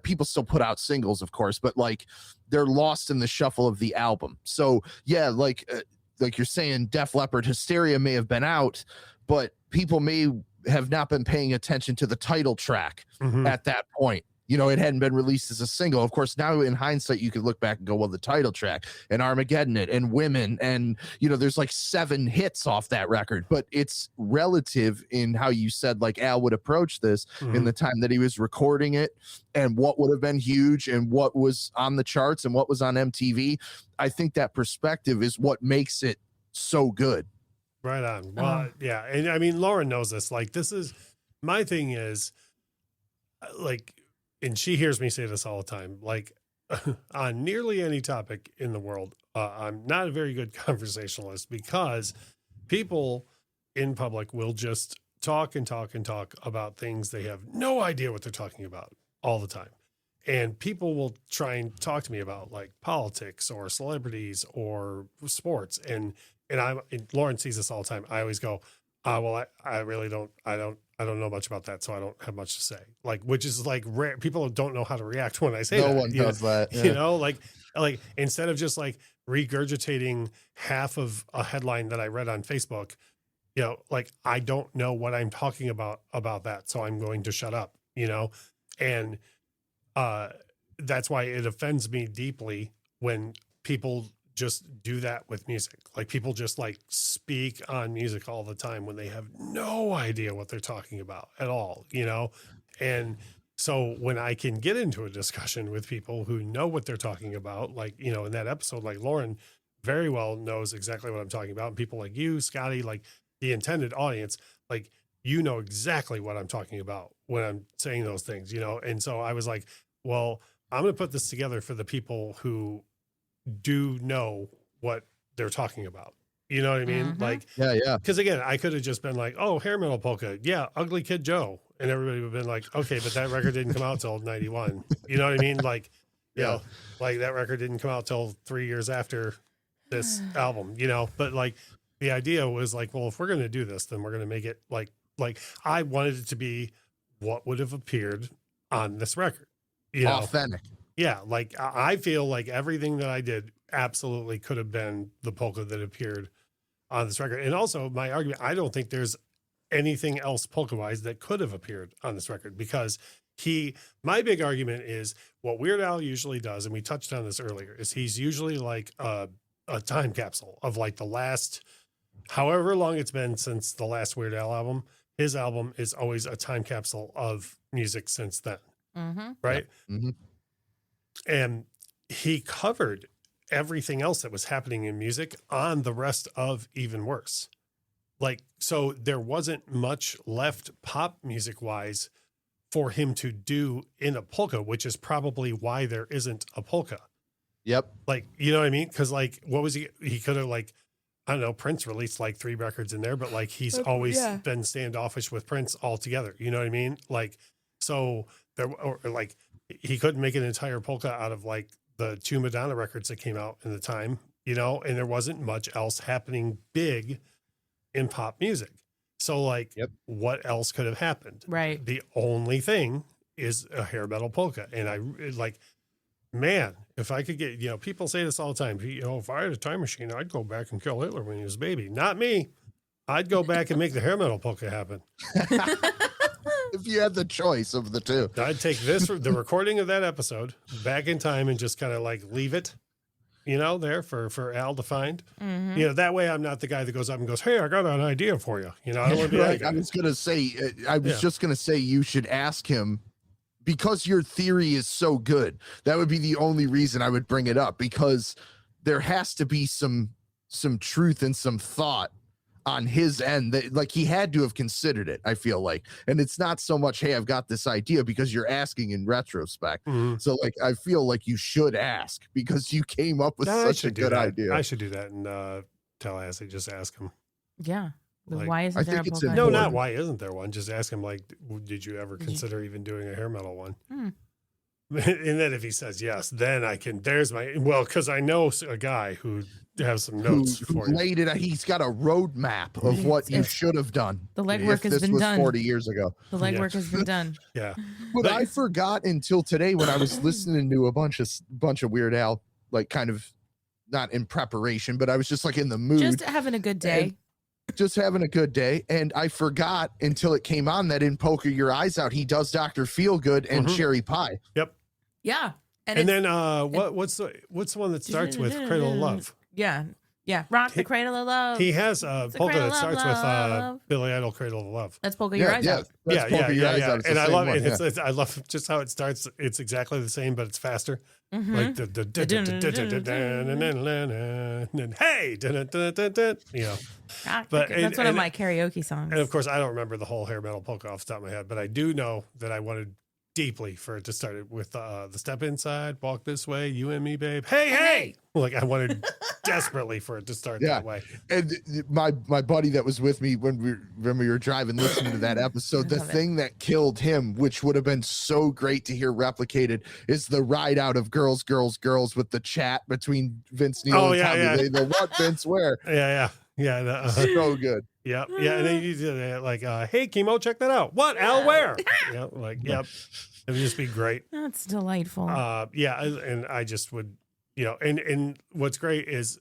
people still put out singles, of course, but like, they're lost in the shuffle of the album. So yeah, like you're saying, Def Leppard Hysteria may have been out, but people may have not been paying attention to the title track at that point. It hadn't been released as a single. Of course, now in hindsight, you could look back and go, well, the title track and Armageddon It and Women. And, there's like 7 hits off that record, but it's relative in how you said, like, Al would approach this in the time that he was recording it and what would have been huge and what was on the charts and what was on MTV. I think that perspective is what makes it so good. Right on. Well, yeah. And I mean, Lauren knows this. Like, this is my thing is like, and she hears me say this all the time, like, on nearly any topic in the world, I'm not a very good conversationalist because people in public will just talk and talk and talk about things they have no idea what they're talking about all the time. And people will try and talk to me about like politics or celebrities or sports. And Lauren sees this all the time. I always go, well, I really don't, I don't know much about that, so I don't have much to say. Like, which is like rare. People don't know how to react when I say that. No one does that. Yeah. Like instead of just like regurgitating half of a headline that I read on Facebook, like, I don't know what I'm talking about that, so I'm going to shut up, and that's why it offends me deeply when people just do that with music. Like people just like speak on music all the time when they have no idea what they're talking about at all, you know? And so when I can get into a discussion with people who know what they're talking about, like, you know, in that episode, like Lauren very well knows exactly what I'm talking about. And people like you, Scotty, like the intended audience, like, you know exactly what I'm talking about when I'm saying those things, you know? And so I was like, well, I'm going to put this together for the people who do know what they're talking about. You know what I mean? Like, yeah. Cause again, I could have just been like, oh, hair metal polka. Yeah. Ugly Kid Joe. And everybody would have been like, okay, but that record didn't come out till 91. You know what I mean? Like, you know, like that record didn't come out till 3 years after this album, you know, but like the idea was like, well, if we're going to do this, then we're going to make it like I wanted it to be what would have appeared on this record, you know? Authentic. Yeah. Like I feel like everything that I did absolutely could have been the polka that appeared on this record. And also my argument, I don't think there's anything else polka wise that could have appeared on this record, because my big argument is what Weird Al usually does. And we touched on this earlier, is he's usually like a time capsule of like the last, however long it's been since the last Weird Al album. His album is always a time capsule of music since then. Right. Mm-hmm. And he covered everything else that was happening in music on the rest of Even Worse. Like, so there wasn't much left pop music wise for him to do in a polka, which is probably why there isn't a polka. Yep. Like, you know what I mean? Cause like, what was he could have like, I don't know, Prince released like 3 records in there, but like he's always been standoffish with Prince altogether. You know what I mean? Like, so there, or like he couldn't make an entire polka out of like the 2 Madonna records that came out in the time, you know, and there wasn't much else happening big in pop music. So like, what else could have happened? Right. The only thing is a hair metal polka. And I like, man, if I could get, you know, people say this all the time, you know, if I had a time machine, I'd go back and kill Hitler when he was a baby. Not me. I'd go back and make the hair metal polka happen. If you had the choice of the two, I'd take the recording of that episode back in time and just kind of like leave it, you know, there for Al to find. You know, that way I'm not the guy that goes up and goes, hey, I got an idea for you. You know, I don't want to be right. like, I was just going to say you should ask him, because your theory is so good. That would be the only reason I would bring it up, because there has to be some truth and some thought on his end, that like he had to have considered it, I feel like. And it's not so much, hey, I've got this idea, because you're asking in retrospect. So like, I feel like you should ask, because you came up with such a good idea. I should do that in Tallahassee. Just ask him. Yeah. Like, why isn't there a polka? No, not why isn't there one? Just ask him, like, did you ever consider even doing a hair metal one? And then if he says yes, then I can, because I know a guy who has some notes for you. Laid it out. He's got a roadmap of what you should have done. The legwork has been done 40 years ago. The legwork has been done. Yeah. But I forgot until today when I was listening to a bunch of Weird Al, like kind of not in preparation, but I was just like in the mood. Just having a good day. Just having a good day, and I forgot until it came on that in Poker Your Eyes Out, he does Dr. Feelgood and Cherry Pie. Yep. Yeah. And then what's the one that starts with Cradle of Love? Yeah. Rock the Cradle of Love. He has a polka that starts with Billy Idol, Cradle of Love. That's Polka Your Eyes Out. Yeah. And I love it. I love just how it starts. It's exactly the same, but it's faster. Like the hey, you know. But that's one of my karaoke songs. And of course, I don't remember the whole hair metal polka off the top of my head, but I do know that I wanted deeply for it to start with the step inside, walk this way, you and me, babe. Hey. Like I wanted desperately for it to start that way. And my buddy that was with me when we were driving, listening to that episode, the thing that killed him, which would have been so great to hear replicated, is the ride out of Girls, Girls, Girls with the chat between Vince Neil and Tommy. The what Vince where? Yeah. So good. Yep. Yeah. And then you did it like, hey, Chemo, check that out. What? Al where? Yep. Like, yep. It would just be great. That's delightful. Yeah. And I just would, you know, and what's great is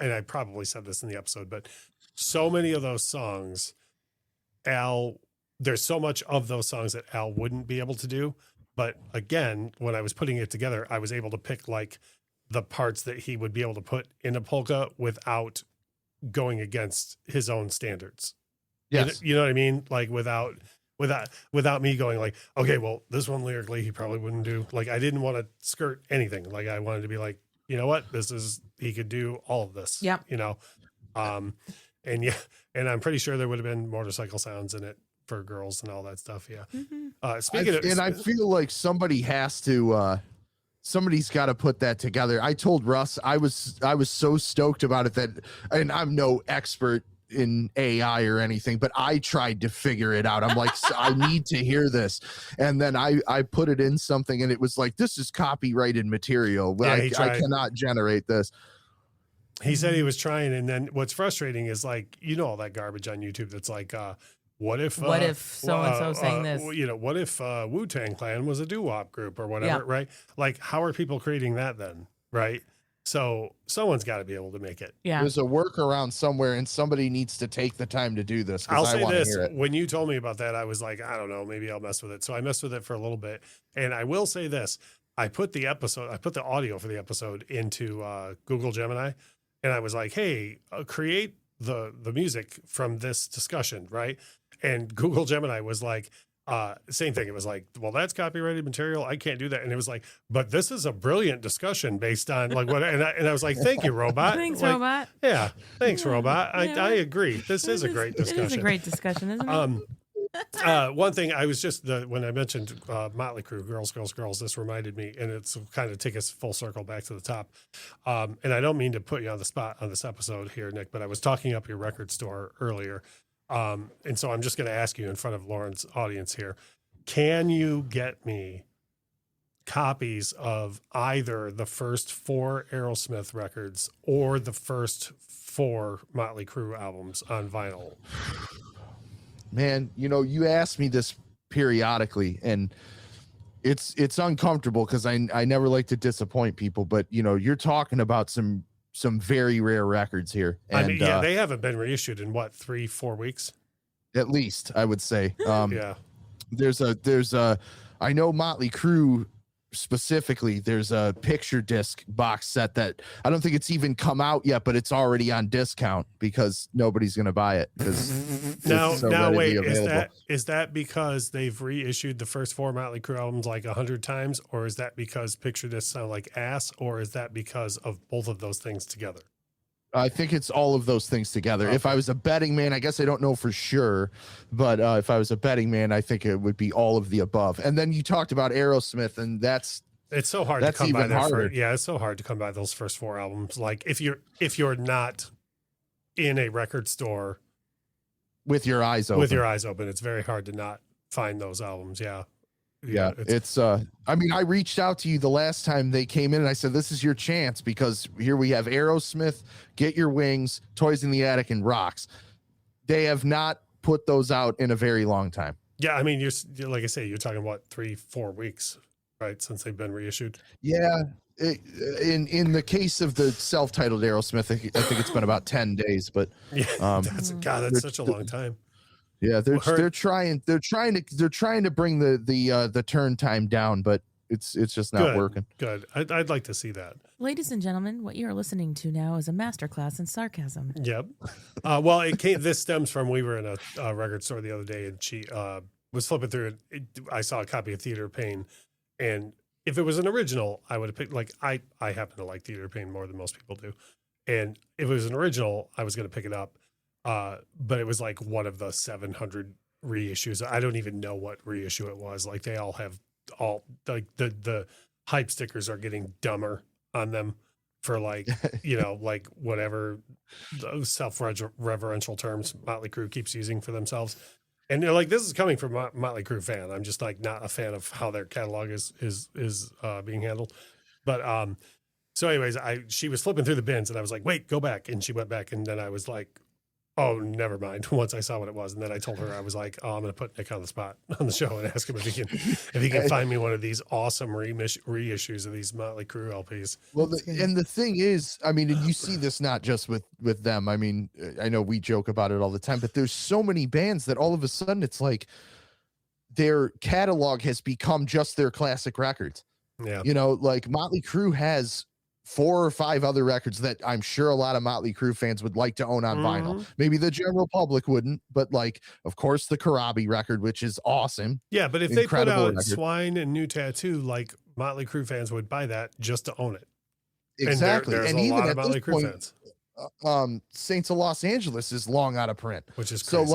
and I probably said this in the episode, but so many of those songs, there's so much of those songs that Al wouldn't be able to do. But again, when I was putting it together, I was able to pick like the parts that he would be able to put in a polka without going against his own standards. Yes. You know what I mean? Like without me going like, okay, well, this one lyrically he probably wouldn't do. Like I didn't want to skirt anything. Like I wanted to be like, you know what, he could do all of this. Yep. You know, and I'm pretty sure there would have been motorcycle sounds in it for girls and all that stuff. Yeah. Mm-hmm. I feel like somebody has to. Somebody's got to put that together. I told Russ I was so stoked about it and I'm no expert in AI or anything, but I tried to figure it out. I'm like, I need to hear this. And then I put it in something and it was like, this is copyrighted material. Yeah, I cannot generate this. He said he was trying. And then what's frustrating is like, all that garbage on YouTube that's like, what if so-and-so saying this? What if Wu-Tang Clan was a doo-wop group or whatever, right? Like, how are people creating that then, right? So someone's got to be able to make it. Yeah. There's a workaround somewhere and somebody needs to take the time to do this. I'll say this. When you told me about that, I was like, I don't know, maybe I'll mess with it. So I messed with it for a little bit. And I will say this. I put the audio for the episode into Google Gemini. And I was like, hey, create the music from this discussion, right? And Google Gemini was like, same thing. It was like, well, that's copyrighted material. I can't do that. And it was like, but this is a brilliant discussion based on like what, and I was like, thank you, robot. Thanks, like, robot. Yeah. Thanks, robot. I agree. This is a great discussion. It is a great discussion, isn't it? One thing I was just when I mentioned Motley Crue, girls, this reminded me, and it's kind of take us full circle back to the top. And I don't mean to put you on the spot on this episode here, Nick, but I was talking up your record store earlier. And so I'm just going to ask you in front of Lauren's audience here, can you get me copies of either the first 4 Aerosmith records or the first 4 Motley Crue albums on vinyl? Man, you ask me this periodically and it's uncomfortable because I never like to disappoint people, but you're talking about some very rare records here. And, I mean, yeah, they haven't been reissued in what, 3-4 weeks? At least I would say. Yeah. There's I know Motley Crue specifically, there's a picture disc box set that I don't think it's even come out yet, but it's already on discount because nobody's going to buy it. Now wait, is that because they've reissued the first 4 Motley Crue albums like 100 times, or is that because picture discs sound like ass, or is that because of both of those things together? I think it's all of those things together. Okay. If I was a betting man, I guess I don't know for sure, but if I was a betting man, I think it would be all of the above. And then you talked about Aerosmith, and it's so hard to come by it's so hard to come by those first 4 albums. Like if you're not in a record store with your eyes open, it's very hard to not find those albums. Yeah. Yeah, it's I mean, I reached out to you the last time they came in and I said, this is your chance because here we have Aerosmith, Get Your Wings, Toys in the Attic, and Rocks. They have not put those out in a very long time. Yeah, I mean, you're like I say, you're talking about 3-4 weeks, right, since they've been reissued. Yeah, in the case of the self-titled Aerosmith, I think it's been about 10 days, but yeah, that's such a long time. Yeah, they're trying to bring the turn time down, but it's just not working. Good. I'd like to see that. Ladies and gentlemen, what you are listening to now is a masterclass in sarcasm. Yep. Well, this stems from, we were in a record store the other day and she was flipping through it. I saw a copy of Theater of Pain, and if it was an original, I would have picked, like, I happen to like Theater of Pain more than most people do. And if it was an original, I was going to pick it up. But it was like one of the 700 reissues. I don't even know what reissue it was. Like they all have like the hype stickers are getting dumber on them for like, like whatever self-reverential terms Motley Crue keeps using for themselves. And they're like, this is coming from a Motley Crue fan. I'm just like not a fan of how their catalog is being handled. But so anyways, she was flipping through the bins and I was like, wait, go back. And she went back and then I was like, oh, never mind. Once I saw what it was, and then I told her, I was like, "Oh, I'm going to put Nick on the spot on the show and ask him if he can find me one of these awesome reissues of these Motley Crue LPs." Well, and the thing is, I mean, and you see this not just with them. I mean, I know we joke about it all the time, but there's so many bands that all of a sudden it's like their catalog has become just their classic records. Yeah, like Motley Crue has 4 or 5 other records that I'm sure a lot of Motley Crue fans would like to own on vinyl. Maybe the general public wouldn't, but like, of course, the Karabi record, which is awesome. Yeah, but if they put out Swine and New Tattoo, like Motley Crue fans would buy that just to own it. Exactly. And even lot at of Motley this Crue point, fans. Saints of Los Angeles is long out of print, which is crazy. So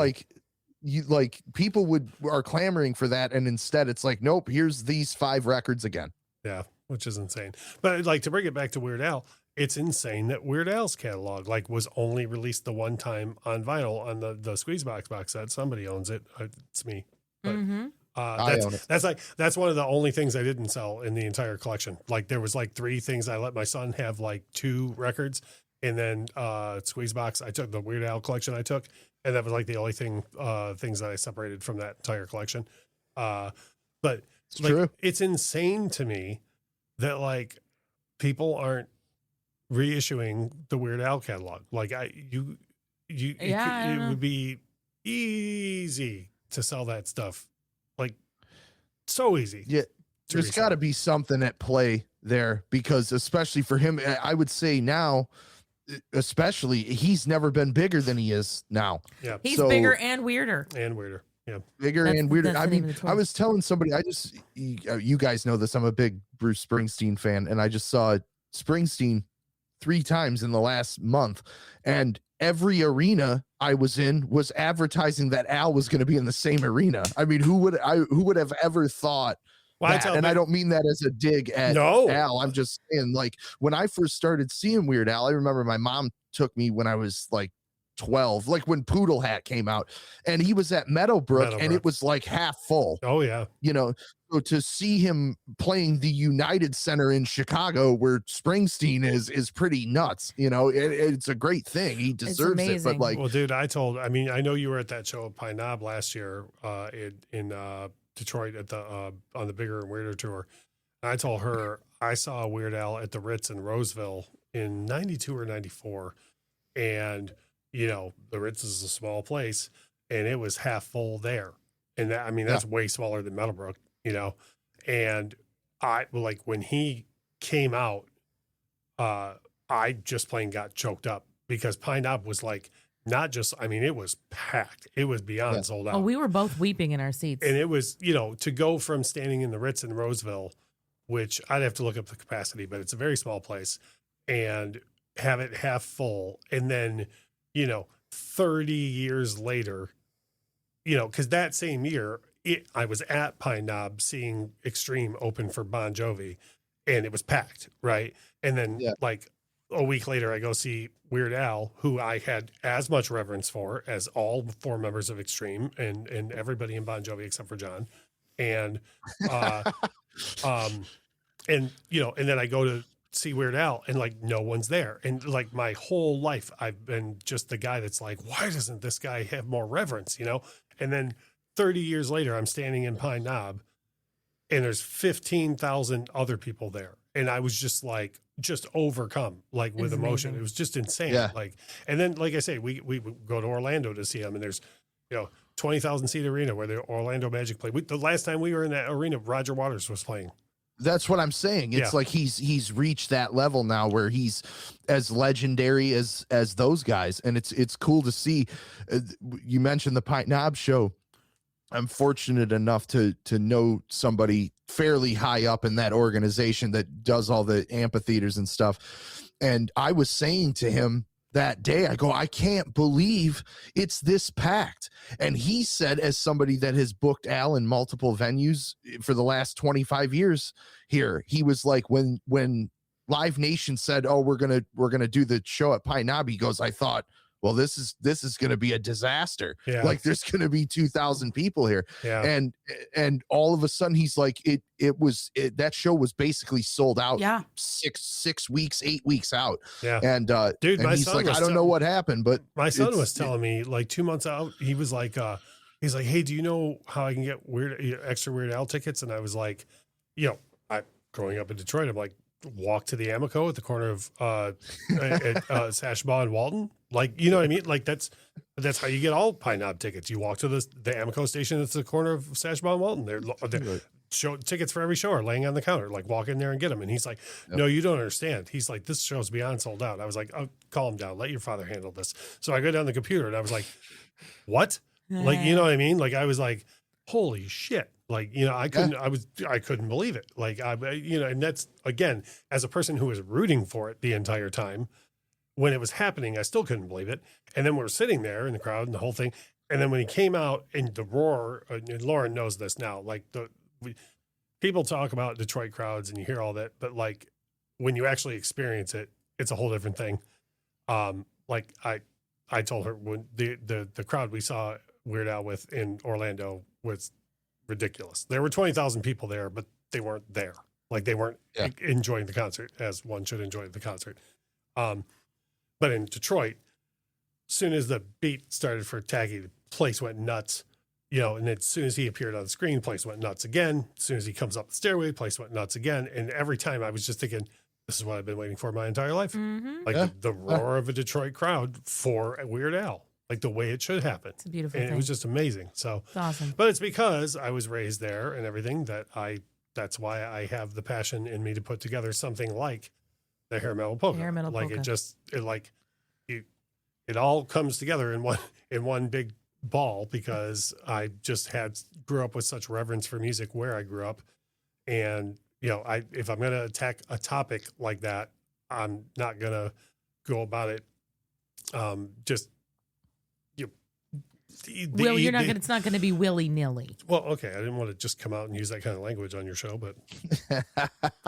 like people are clamoring for that, and instead it's like, nope, here's these 5 records again. Yeah, which is insane. But like, to bring it back to Weird Al, it's insane that Weird Al's catalog like was only released the one time on vinyl on the Squeezebox box set. Somebody owns it. It's me. But I own it. That's one of the only things I didn't sell in the entire collection. Like, there was like 3 things. I let my son have like 2 records, and then Squeezebox, I took the Weird Al collection I took, and that was like the only things that I separated from that entire collection. But it's true. It's insane to me that like people aren't reissuing the Weird Al catalog. Like it would be easy to sell that stuff. Like, so easy. Yeah. There's got to be something at play there, because especially for him, I would say now, especially, he's never been bigger than he is now. Yeah. He's bigger and weirder. Yeah. Bigger and weirder. I mean, I was telling somebody, you guys know this, I'm a big Bruce Springsteen fan, and I just saw Springsteen 3 times in the last month, and every arena I was in was advertising that Al was going to be in the same arena. I mean, who would have ever thought that? And I don't mean that as a dig at Al. I'm just saying, like, when I first started seeing Weird Al, I remember my mom took me when I was like 12, like when Poodle Hat came out, and he was at Meadowbrook, and it was like half full. Oh yeah. You know, so to see him playing the United Center in Chicago, where Springsteen is pretty nuts. You know, it's a great thing. He deserves it. But like, well, dude, I know you were at that show at Pine Knob last year in Detroit at the on the Bigger and Weirder tour. And I told her I saw Weird Al at the Ritz in Roseville in 92 or 94, and you know, the Ritz is a small place, and it was half full there. And that, I mean, that's way smaller than Meadowbrook, you know? And when he came out, I just plain got choked up, because Pine Knob was like, not just, I mean, it was packed. It was beyond sold out. Oh, we were both weeping in our seats. And it was, you know, to go from standing in the Ritz in Roseville, which I'd have to look up the capacity, but it's a very small place, and have it half full. And then, you know, 30 years later, you know, because that same year, I was at Pine Knob seeing Extreme open for Bon Jovi, and it was packed, right? And then like a week later, I go see Weird Al, who I had as much reverence for as all 4 members of Extreme and everybody in Bon Jovi except for John. And, and, you know, and then I go to see Weird Al, and like no one's there, and like my whole life I've been just the guy that's like, why doesn't this guy have more reverence, you know? And then 30 years later, I'm standing in Pine Knob, and there's 15,000 other people there, and I was just like overcome like with emotion. It was just insane. Like, and then like I say, we go to Orlando to see him, and there's, you know, 20,000 seat arena where the Orlando Magic played. The last time we were in that arena, Roger Waters was playing. That's what I'm saying. It's like he's reached that level now where he's as legendary as those guys, and it's cool to see. You mentioned the Pine Knob show. I'm fortunate enough to know somebody fairly high up in that organization that does all the amphitheaters and stuff. And I was saying to him that day, I go, I can't believe it's this packed. And he said, as somebody that has booked Al in multiple venues for the last 25 years here, he was like, when Live Nation said, oh, we're gonna do the show at Pine Knob, he goes, I thought, well, this is going to be a disaster. Like there's going to be 2,000 people here. And all of a sudden he's like, that show was basically sold out. 6 weeks, 8 weeks out. And dude, and my he's son like, I don't know what happened, but my son was telling me like 2 months out, he was like, he's like, hey, do you know how I can get extra Weird Al tickets? And I was like, you know, growing up in Detroit, I'm like, walk to the Amico at the corner of Sashbaugh and Walton. Like, you know what I mean? Like that's how you get all Pine Knob tickets. You walk to the Amico station that's the corner of Sashbaugh and Walton. tickets for every show are laying on the counter. Like, walk in there and get them. And he's like, no, you don't understand. He's like, this show's beyond sold out. I was like, oh, calm down. Let your father handle this. So I go down the computer and I was like, what? Like, you know what I mean? Like, I was like, holy shit. Like, you know, I couldn't believe it. Like, and that's, again, as a person who was rooting for it the entire time, when it was happening, I still couldn't believe it. And then we're sitting there in the crowd and the whole thing. And then when he came out and the roar, and Lauren knows this now, like people talk about Detroit crowds and you hear all that, but like when you actually experience it, it's a whole different thing. Like I told her when the crowd we saw Weird Al with in Orlando was ridiculous. There were 20,000 people there, but they weren't there. Like they weren't enjoying the concert as one should enjoy the concert. But in Detroit, as soon as the beat started for Taggy, the place went nuts. You know, and as soon as he appeared on the screen, the place went nuts again. As soon as he comes up the stairway, the place went nuts again. And every time I was just thinking, this is what I've been waiting for my entire life. Mm-hmm. Like the roar of a Detroit crowd for a Weird Al, like the way it should happen. It's a beautiful thing. It was just amazing. So it's awesome. But it's because I was raised there and everything that's why I have the passion in me to put together something like the hair metal polka. It all comes together in one big ball because I just grew up with such reverence for music where I grew up. And, you know, if I'm going to attack a topic like that, I'm not going to go about it. It's not going to be willy nilly. Well, okay. I didn't want to just come out and use that kind of language on your show, but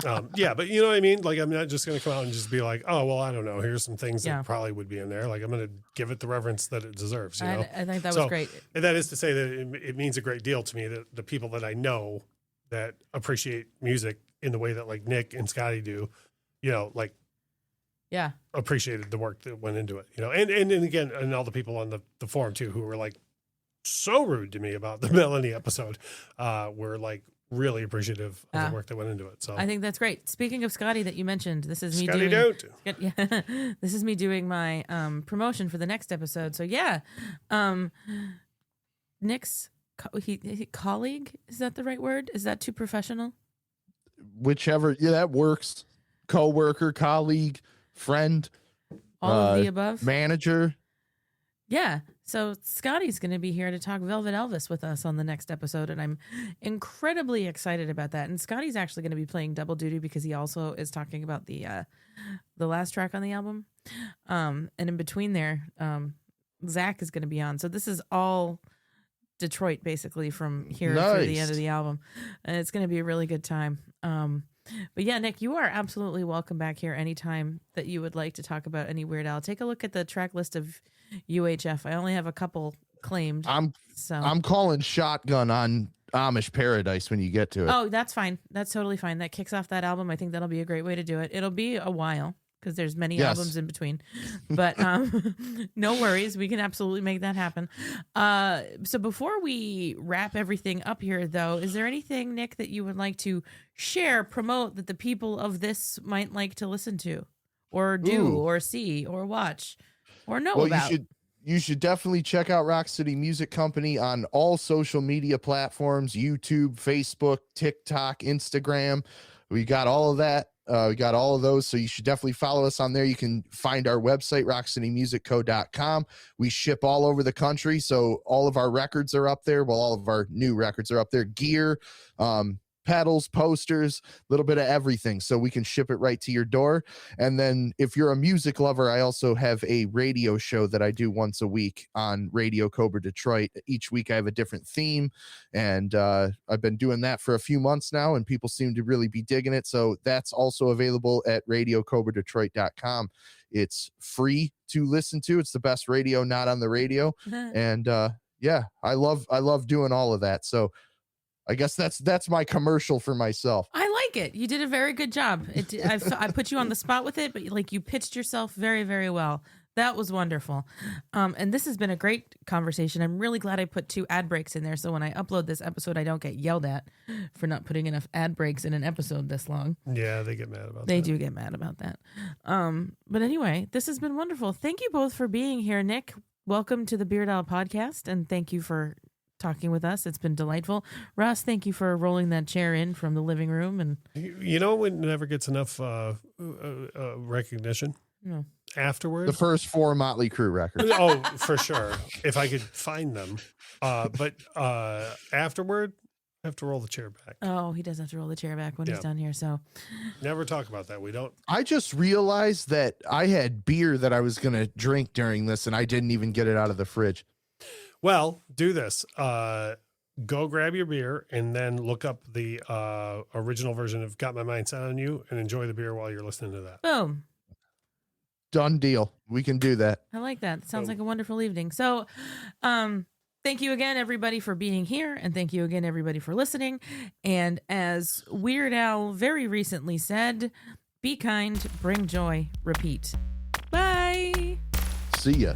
but you know what I mean? Like, I'm not just going to come out and just be like, oh, well, I don't know. Here's some things that probably would be in there. Like, I'm going to give it the reverence that it deserves. You know? I think that was great. And that is to say that it means a great deal to me that the people that I know that appreciate music in the way that like Nick and Scotty do, you know, like, appreciated the work that went into it, you know, and again, and all the people on the forum too, who were like so rude to me about the Melanie episode, were like really appreciative of the work that went into it. So I think that's great. Speaking of Scotty that you mentioned, this is me this is me doing my promotion for the next episode. So Nick's colleague, is that the right word? Is that too professional? Whichever, that works. Co-worker, colleague, friend, all of the above, manager. Yeah. So Scotty's going to be here to talk Velvet Elvis with us on the next episode. And I'm incredibly excited about that. And Scotty's actually going to be playing double duty because he also is talking about the last track on the album. And in between there, Zach is going to be on. So this is all Detroit basically from here through the end of the album. And it's going to be a really good time. But yeah, Nick, you are absolutely welcome back here anytime that you would like to talk about any Weird Al. Take a look at the track list of UHF. I only have a couple claimed. I'm calling shotgun on Amish Paradise when you get to it. Oh, that's fine. That's totally fine. That kicks off that album. I think that'll be a great way to do it. It'll be a while because there's many albums in between, but no worries. We can absolutely make that happen. So before we wrap everything up here, though, is there anything, Nick, that you would like to share, promote, that the people of this might like to listen to or do or see or watch or know about? You should definitely check out Rock City Music Company on all social media platforms, YouTube, Facebook, TikTok, Instagram. We got all of that. We got all of those, so you should definitely follow us on there. You can find our website, rockcitymusicco.com. We ship all over the country, so all of our records are up there. Well, all of our new records are up there. Gear, pedals, posters, a little bit of everything, so we can ship it right to your door. And then if you're a music lover, I also have a radio show that I do once a week on Radio Cobra Detroit. Each week I have a different theme, and I've been doing that for a few months now, and people seem to really be digging it. So that's also available at radiocobradetroit.com. It's free to listen to. It's the best radio not on the radio. And I love doing all of that. So I guess that's my commercial for myself. I like it. You did a very good job. I put you on the spot with it, but like you pitched yourself very, very well. That was wonderful. And this has been a great conversation. I'm really glad I put 2 ad breaks in there, so when I upload this episode, I don't get yelled at for not putting enough ad breaks in an episode this long. Yeah, they get mad about that. They do get mad about that. But anyway, this has been wonderful. Thank you both for being here. Nick, welcome to the Weird Al podcast, and thank you for talking with us. It's been delightful. Russ, thank you for rolling that chair in from the living room. And you know, it never gets enough recognition. No. Afterward, the first 4 Motley Crue records. Oh, for sure, if I could find them. But afterward, I have to roll the chair back. Oh, he does have to roll the chair back when he's done here. So never talk about that. We don't. I just realized that I had beer that I was going to drink during this, and I didn't even get it out of the fridge. Well, do this. Go grab your beer and then look up the original version of Got My Mind Set on You and enjoy the beer while you're listening to that. Boom. Done deal. We can do that. I like that. Sounds like a wonderful evening. So, thank you again, everybody, for being here. And thank you again, everybody, for listening. And as Weird Al very recently said, be kind, bring joy, repeat. Bye. See ya.